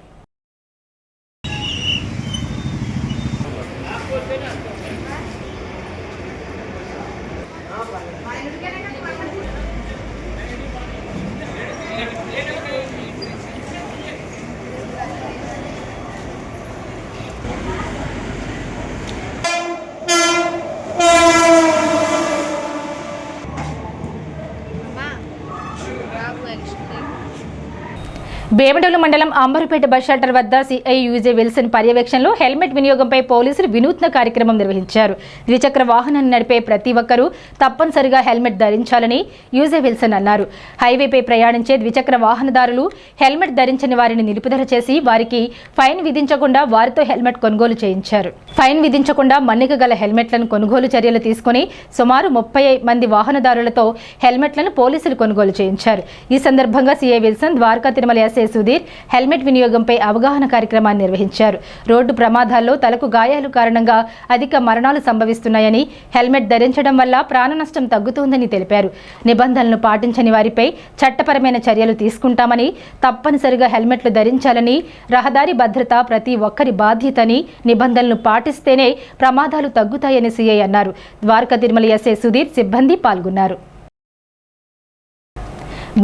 S1: బేమడోలు మండలం అంబరుపేట బస్ షెల్టర్ వద్ద సిఐ యూజే విల్సన్ పర్యవేక్షణలో హెల్మెట్ వినియోగంపై పోలీసులు వినూత్న కార్యక్రమం నిర్వహించారు. ద్విచక్ర వాహనాన్ని నడిపే ప్రతి ఒక్కరూ తప్పనిసరిగా హెల్మెట్ ధరించాలని యూజే విల్సన్ అన్నారు. హైవేపై ప్రయాణించే ద్విచక్ర వాహనదారులు హెల్మెట్ ధరించని వారిని నిలుపుదల చేసి వారికి ఫైన్ విధించకుండా వారితో హెల్మెట్ కొనుగోలు చేయించారు. ఫైన్ విధించకుండా మన్నిక గల హెల్మెట్లను కొనుగోలు చర్యలు తీసుకుని సుమారు 30 మంది వాహనదారులతో హెల్మెట్లను పోలీసులు కొనుగోలు చేయించారు. ఈ సందర్భంగా CI Wilson, Dwaraka Tirumala SI Sudheer helmet వినియోగంపై అవగాహన కార్యక్రమాన్ని నిర్వహించారు. రోడ్డు ప్రమాదాల్లో తలకు గాయాలు కారణంగా అధిక మరణాలు సంభవిస్తున్నాయని, హెల్మెట్ ధరించడం వల్ల ప్రాణ నష్టం తగ్గుతోందని తెలిపారు. నిబంధనలను పాటించని వారిపై చట్టపరమైన చర్యలు తీసుకుంటామని, తప్పనిసరిగా హెల్మెట్లు ధరించాలని, రహదారి భద్రత ప్రతి ఒక్కరి బాధ్యతని, నిబంధనలు పాటిస్తేనే ప్రమాదాలు తగ్గుతాయని సిఐ అన్నారు. ద్వారకా తిరుమల ఎస్ఐ సుధీర్ సిబ్బంది పాల్గొన్నారు.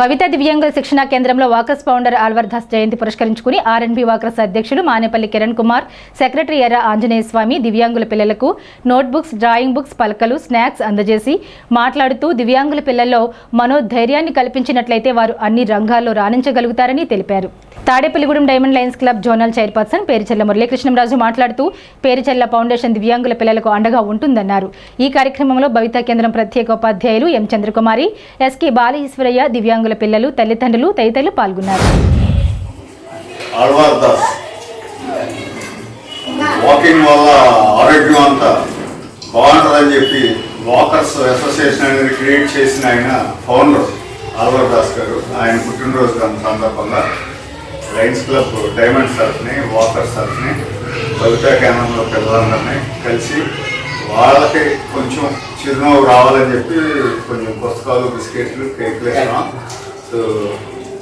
S1: భవిత దివ్యాంగుల శిక్షణా కేంద్రంలో వాకర్స్ ఫౌండర్ ఆల్వర్దాస్ జయంతి పురస్కరించుకుని ఆర్ఎన్బి వాకర్స్ అధ్యక్షుడు మానేపల్లి కిరణ్ కుమార్, సెక్రటరీ ఎర్ర ఆంజనేయ స్వామి దివ్యాంగుల పిల్లలకు నోట్బుక్స్, డ్రాయింగ్ బుక్స్, పలకలు, స్నాక్స్ అందజేసి మాట్లాడుతూ దివ్యాంగుల పిల్లల్లో మనోధైర్యాన్ని కల్పించినట్లయితే వారు అన్ని రంగాల్లో రాణించగలుగుతారని తెలిపారు. Tadepalligudem diamond lions club zonal chairperson Perichella Muralikrishnaraju మాట్లాడుతూ పేరిచెల్ల ఫౌండేషన్ దివ్యాంగుల పిల్లలకు అండగా ఉంటుందన్నారు. ఈ కార్యక్రమంలో భవిత కేంద్రం ప్రత్యేక ఉపాధ్యాయులు ఎం చంద్రకుమారి, ఎస్కే బాలఈశ్వరయ్య, దివ్యాంగుల పిల్లలు, తల్లిదండ్రులు తదితరులు పాల్గొన్నారు.
S4: వాకింగ్ వల్ల ఆరోగ్యం అంతా బాగుంటుందని చెప్పి వాకర్స్ అసోసియేషన్ అనేది క్రియేట్ చేసిన ఆయన ఫౌండర్ ఆల్వర్దాస్ గారు. ఆయన పుట్టినరోజు సందర్భంగా లయన్స్ క్లబ్ డైమండ్ సర్ఫ్ని, వాకర్ సర్ఫ్ని, భవితా కేంద్రంలో పిల్లలందరినీ కలిసి వాళ్ళకి కొంచెం చిరునవ్వు రావాలని చెప్పి కొంచెం పుస్తకాలు, బిస్కెట్లు, కేక్లు ఇస్తున్నాం. సో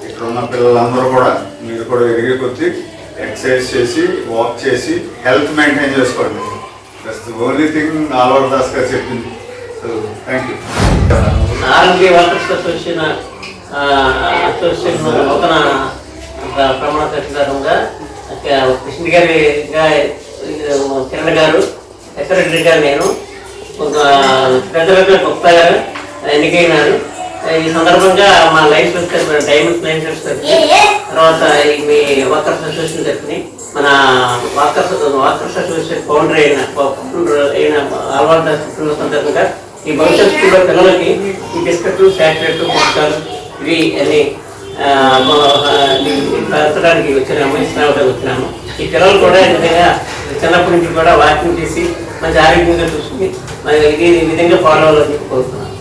S4: ఇక్కడ ఉన్న పిల్లలందరూ కూడా మీరు కూడా ఎదిగే కొద్దీ ఎక్సర్సైజ్ చేసి, వాక్ చేసి హెల్త్ మెయింటైన్ చేసుకోండి. That's the only thing Alwardas గారు చెప్పింది. So thank you.
S10: RNB walkers association నూతన ప్రమాణ స్వీకారంగా కృష్ణ గారి, కిరణ్ గారు, సెక్రటరీ గారు, నేను పెద్ద గుప్తా గారు ఎన్నికైనారు. ఈ సందర్భంగా మా లైఫ్ డైమండ్ లైన్స్ తర్వాత మీ వాకర్స్ అసోసియేషన్ తరఫుని మన వాకర్స్ అసోసియేషన్ ఫౌండర్ అయిన ఆల్వర్దాస్ సందర్భంగా ఈ భవిష్యత్ స్కూల్లో పిల్లలకి ఈ బిస్కెట్లు, చాక్లెట్లు, పుస్తకాలు ఇవి అన్ని పెంచడానికి వచ్చినాము, ఇస్లాంకి వచ్చినాము. ఈ పిల్లలు కూడా నిజంగా చిన్నప్పటి నుంచి కూడా వాకింగ్ చేసి మంచి ఆరోగ్యంగా చూసుకుని ఇది ఈ విధంగా ఫాలో అవ్వాలని కోరుతున్నాను.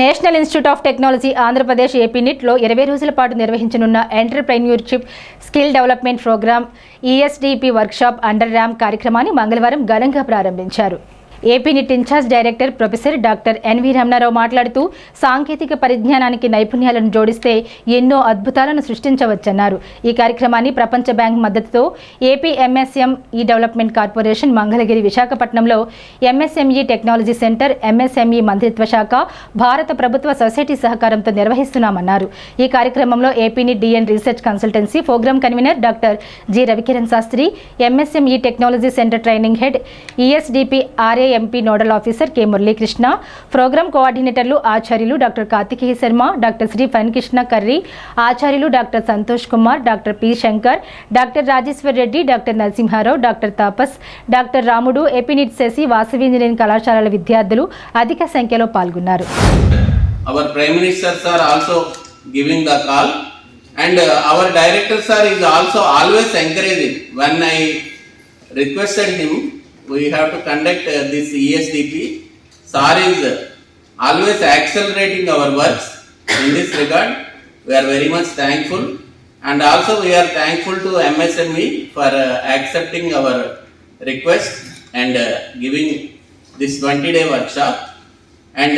S1: National institute of technology Andhra Pradesh ఏపీనిట్లో 20 రోజుల పాటు నిర్వహించనున్న entrepreneurship skill development programme ESDP workshop under RAMP కార్యక్రమాన్ని మంగళవారం ఘనంగా ప్రారంభించారు. AP NIT in charge director professor doctor NV Ramana Rao మాట్లాడుతూ సాంకేతిక పరిజ్ఞానానికి నైపుణ్యాలను జోడిస్తే ఎన్నో అద్భుతాలను సృష్టించవచ్చన్నారు. ఈ కార్యక్రమాన్ని ప్రపంచ బ్యాంక్ మద్దతుతో AP MSME development corporation Mangalagiri, విశాఖపట్నంలో MSME టెక్నాలజీ సెంటర్, MSME మంత్రిత్వ శాఖ, భారత ప్రభుత్వ సొసైటీ సహకారంతో నిర్వహిస్తున్నామన్నారు. ఈ కార్యక్రమంలో APNIT DN research consultancy programme convener doctor G Ravikiran Shastri, MSME technology centre training head, ESDP RAMP nodal officer K Muralikrishna, programme కోఆర్డినేటర్లు ఆచార్యులు డాక్టర్ కార్తికేయ శర్మ, డాక్టర్ శ్రీ ఫణికృష్ణ కర్రీ, ఆచార్యులు doctor Santosh Kumar, doctor P Shankar, doctor Rajeshwar Reddy, doctor Narasimharao, doctor Tapas, doctor Ramudu, APNIT Shashi, Vasavi engineering కళాశాలల విద్యార్థులు అధిక సంఖ్యలో పాల్గొన్నారు.
S11: Our Prime Minister sir also giving the call, and our Director sir is also always encouraging. When I requested him, we have to conduct this ESDP. Sir is always accelerating our works, in this regard, we are very much thankful, and also we are thankful to MSME for accepting our request and giving this 20-day workshop, and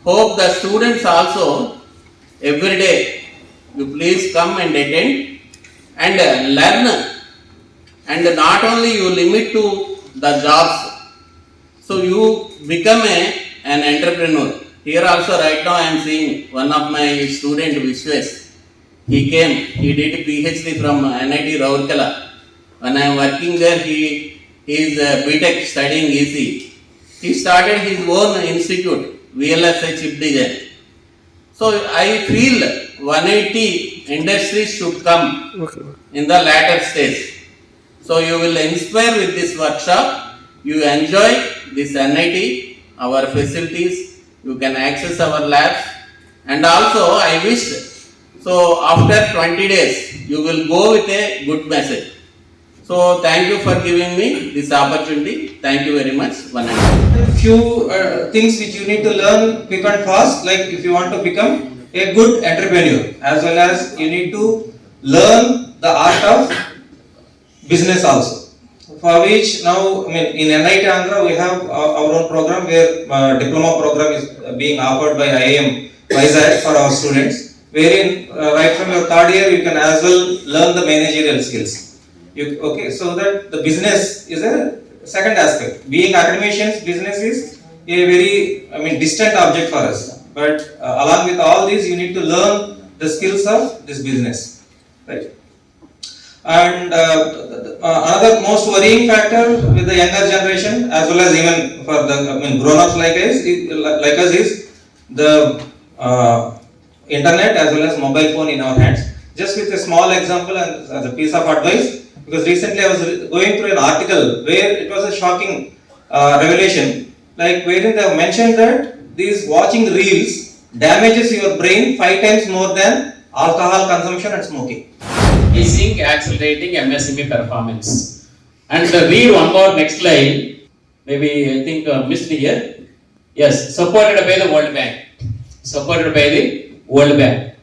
S11: hope the students also every day you please come and attend and learn, and not only you limit to the jobs, so you become an entrepreneur. Here also right now I am seeing one of my student Vishwas. He came, he did PhD from NIT Rourkela. When I am working there, he is BTech studying EC. He started his own institute, VLSI Chip Design. So I feel 180 industries should come in the latter stage. So you will inspire with this workshop. You enjoy this NIT, our facilities. You can access our labs, and also I wish, so after 20 days you will go with a good message. So thank you for giving me this opportunity. Thank you very much.
S12: Few things which you need to learn quick and fast, like if you want to become a good entrepreneur, as well as you need to learn the art of business also. For which now, I mean, in NIT Andhra we have our own program where diploma program is being offered by IIM Vizag for our students, wherein right from your third year you can as well learn the managerial skills. Okay, so that the business is a second aspect. Being academicians, business is a very, I mean, distant object for us. But along with all these, you need to learn the skills of this business, right? And another most worrying factor with the younger generation, as well as even for the grown-ups like us, is the internet as well as mobile phone in our hands. Just with a small example and as a piece of advice, because recently I was going through an article where it was a shocking revelation, like wherein they have mentioned that these watching reels damages your brain 5 times more than alcohol consumption and smoking.
S13: Increasing, accelerating MSME performance. And read one more next line, maybe I think missed here. Yes, supported by the World Bank. Supported by the World Bank.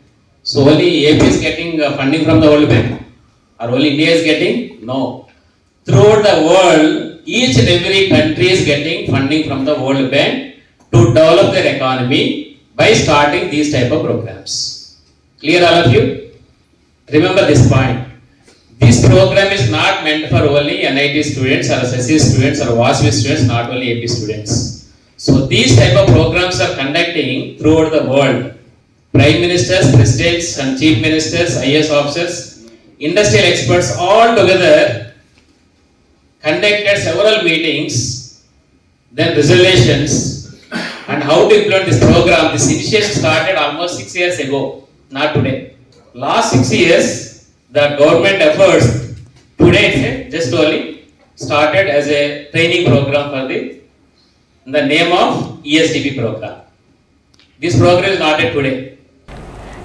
S13: So only AP is getting funding from the World Bank, or only India is getting? No. Throughout the world, each and every country is getting funding from the World Bank to develop their economy by starting these type of programs. Clear all of you? Remember this point. This program is not meant for only NIT students or SSC students or WASV students, not only AP students. So these type of programs are conducting throughout the world. Prime ministers, presidents and chief ministers, IAS officers, industrial experts all together conducted several meetings, then resolutions, and how to implement this program. This initiative started almost 6 years ago, not today. Last 6 years, the government efforts today just only started as a training program for the name of ESDP program. This program is not yet today.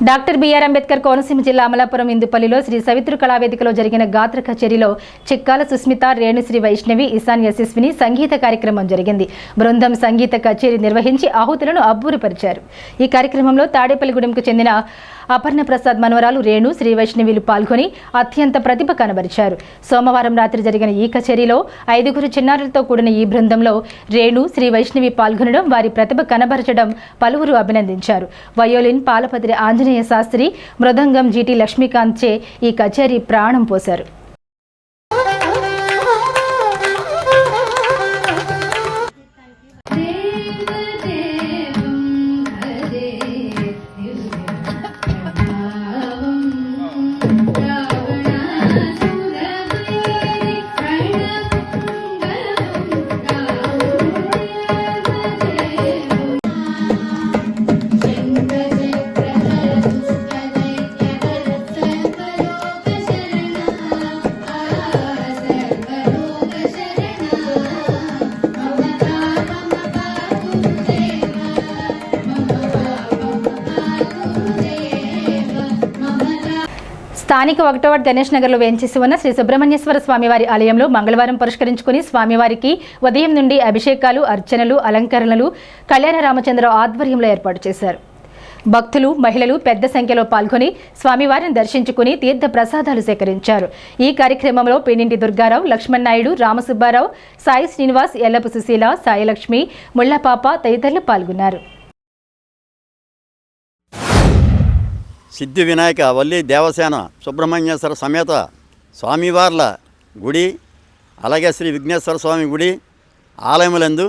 S1: Doctor BR Ambedkar Konaseema జిల్లా అమలాపురం ఇందుపల్లిలో శ్రీ సవితృ కళావేదికలో జరిగిన గాత్ర కచేరీలో చిక్కాల సుస్మిత, రేణుశ్రీ వైష్ణవి, ఈశాన్ యశస్విని సంగీత కార్యక్రమం జరిగింది. బృందం సంగీత కచేరీ నిర్వహించి ఆహుతులను అబ్బూరుపరిచారు. ఈ కార్యక్రమంలో తాడేపల్లిగూడెంకు చెందిన అపర్ణ ప్రసాద్ మనవరాలు రేణు, శ్రీ వైష్ణవిలు పాల్గొని అత్యంత ప్రతిభ కనబరిచారు. సోమవారం రాత్రి జరిగిన ఈ కచేరీలో 5 చిన్నారులతో కూడిన ఈ బృందంలో రేణు, శ్రీ వైష్ణవి పాల్గొనడం, వారి ప్రతిభ కనబరచడం పలువురు అభినందించారు. వయోలిన్ పాలపతిరి ఆంజనేయ శాస్త్రి, మృదంగం జీటీ లక్ష్మీకాంత్ చే ఈ కచేరీ ప్రాణం పోశారు. స్థానిక 1వ వార్డు గణేష్ నగర్లో వేంచేసి ఉన్న శ్రీ సుబ్రహ్మణ్యేశ్వర స్వామివారి ఆలయంలో మంగళవారం పురస్కరించుకుని స్వామివారికి ఉదయం నుండి అభిషేకాలు, అర్చనలు, అలంకరణలు కళ్యాణ రామచంద్రరావు ఆధ్వర్యంలో ఏర్పాటు చేశారు. భక్తులు మహిళలు పెద్ద సంఖ్యలో పాల్గొని స్వామివారిని దర్శించుకుని తీర్థ ప్రసాదాలు సేకరించారు. ఈ కార్యక్రమంలో పెనింటి దుర్గారావు, లక్ష్మణ్ నాయుడు, రామసుబ్బారావు, సాయి శ్రీనివాస్, ఎల్లపు సుశీల, సాయిలక్ష్మి, ముళ్లపాప తదితరులు పాల్గొన్నారు.
S15: సిద్ధి వినాయక వల్లి దేవసేన సుబ్రహ్మణ్యేశ్వర సమేత స్వామివార్ల గుడి, అలాగే శ్రీ విఘ్నేశ్వర స్వామి గుడి ఆలయములందు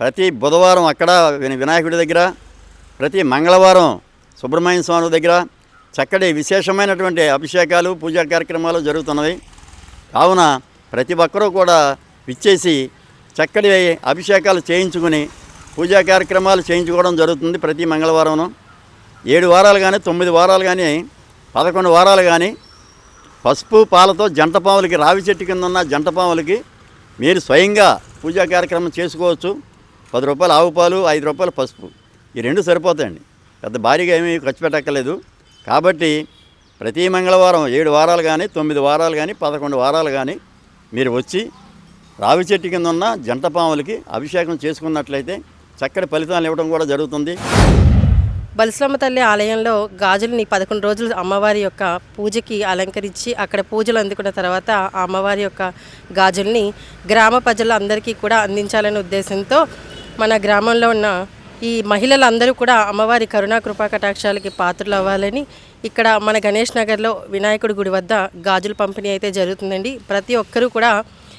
S15: ప్రతి బుధవారం అక్కడ వినాయకుడి దగ్గర, ప్రతి మంగళవారం సుబ్రహ్మణ్య స్వామి దగ్గర చక్కటి విశేషమైనటువంటి అభిషేకాలు, పూజా కార్యక్రమాలు జరుగుతున్నవి. కావున ప్రతి ఒక్కరూ కూడా విచ్చేసి చక్కటి అభిషేకాలు చేయించుకుని పూజా కార్యక్రమాలు చేయించుకోవడం జరుగుతుంది. ప్రతి మంగళవారం 7 వారాలు కానీ 9 వారాలు కానీ 11 వారాలు కానీ పసుపు పాలతో జంటపాములకి, రావి చెట్టు కింద ఉన్న జంటపాములకి మీరు స్వయంగా పూజా కార్యక్రమం చేసుకోవచ్చు. 10 రూపాయలు ఆవు పాలు, 5 రూపాయలు పసుపు, ఈ 2 సరిపోతాయండి. పెద్ద భారీగా ఏమీ ఖర్చు పెట్టక్కర్లేదు. కాబట్టి ప్రతి మంగళవారం 7 వారాలు కానీ 9 వారాలు కానీ 11 వారాలు కానీ మీరు వచ్చి రావి చెట్టు కింద ఉన్న జంటపాములకి అభిషేకం చేసుకున్నట్లయితే చక్కటి ఫలితాలు ఇవ్వడం కూడా జరుగుతుంది.
S16: బలసలమ్మ తల్లి ఆలయంలో గాజుల్ని 11 రోజులు అమ్మవారి యొక్క పూజకి అలంకరించి అక్కడ పూజలు అందుకున్న తర్వాత ఆ అమ్మవారి యొక్క గాజుల్ని గ్రామ ప్రజలందరికీ కూడా అందించాలనే ఉద్దేశంతో మన గ్రామంలో ఉన్న ఈ మహిళలందరూ కూడా అమ్మవారి కరుణా కృపా కటాక్షాలకి పాత్రలు అవ్వాలని ఇక్కడ మన గణేష్ నగర్లో వినాయకుడి గుడి వద్ద గాజుల పంపిణీ అయితే జరుగుతుందండి. ప్రతి ఒక్కరూ కూడా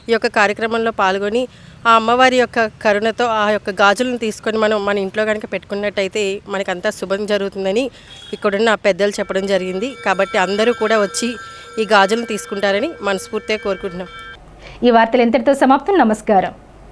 S16: ఈ యొక్క కార్యక్రమంలో పాల్గొని ఆ అమ్మవారి యొక్క కరుణతో ఆ యొక్క గాజులను తీసుకొని మనం మన ఇంట్లో కనుక పెట్టుకున్నట్టయితే మనకంతా శుభం జరుగుతుందని ఇక్కడున్న పెద్దలు చెప్పడం జరిగింది. కాబట్టి అందరూ కూడా వచ్చి ఈ గాజులను తీసుకుంటారని మనస్ఫూర్తిగా కోరుకుంటున్నాం.
S1: ఈ వార్తలు ఇంతటితో సమాప్తం. నమస్కారం.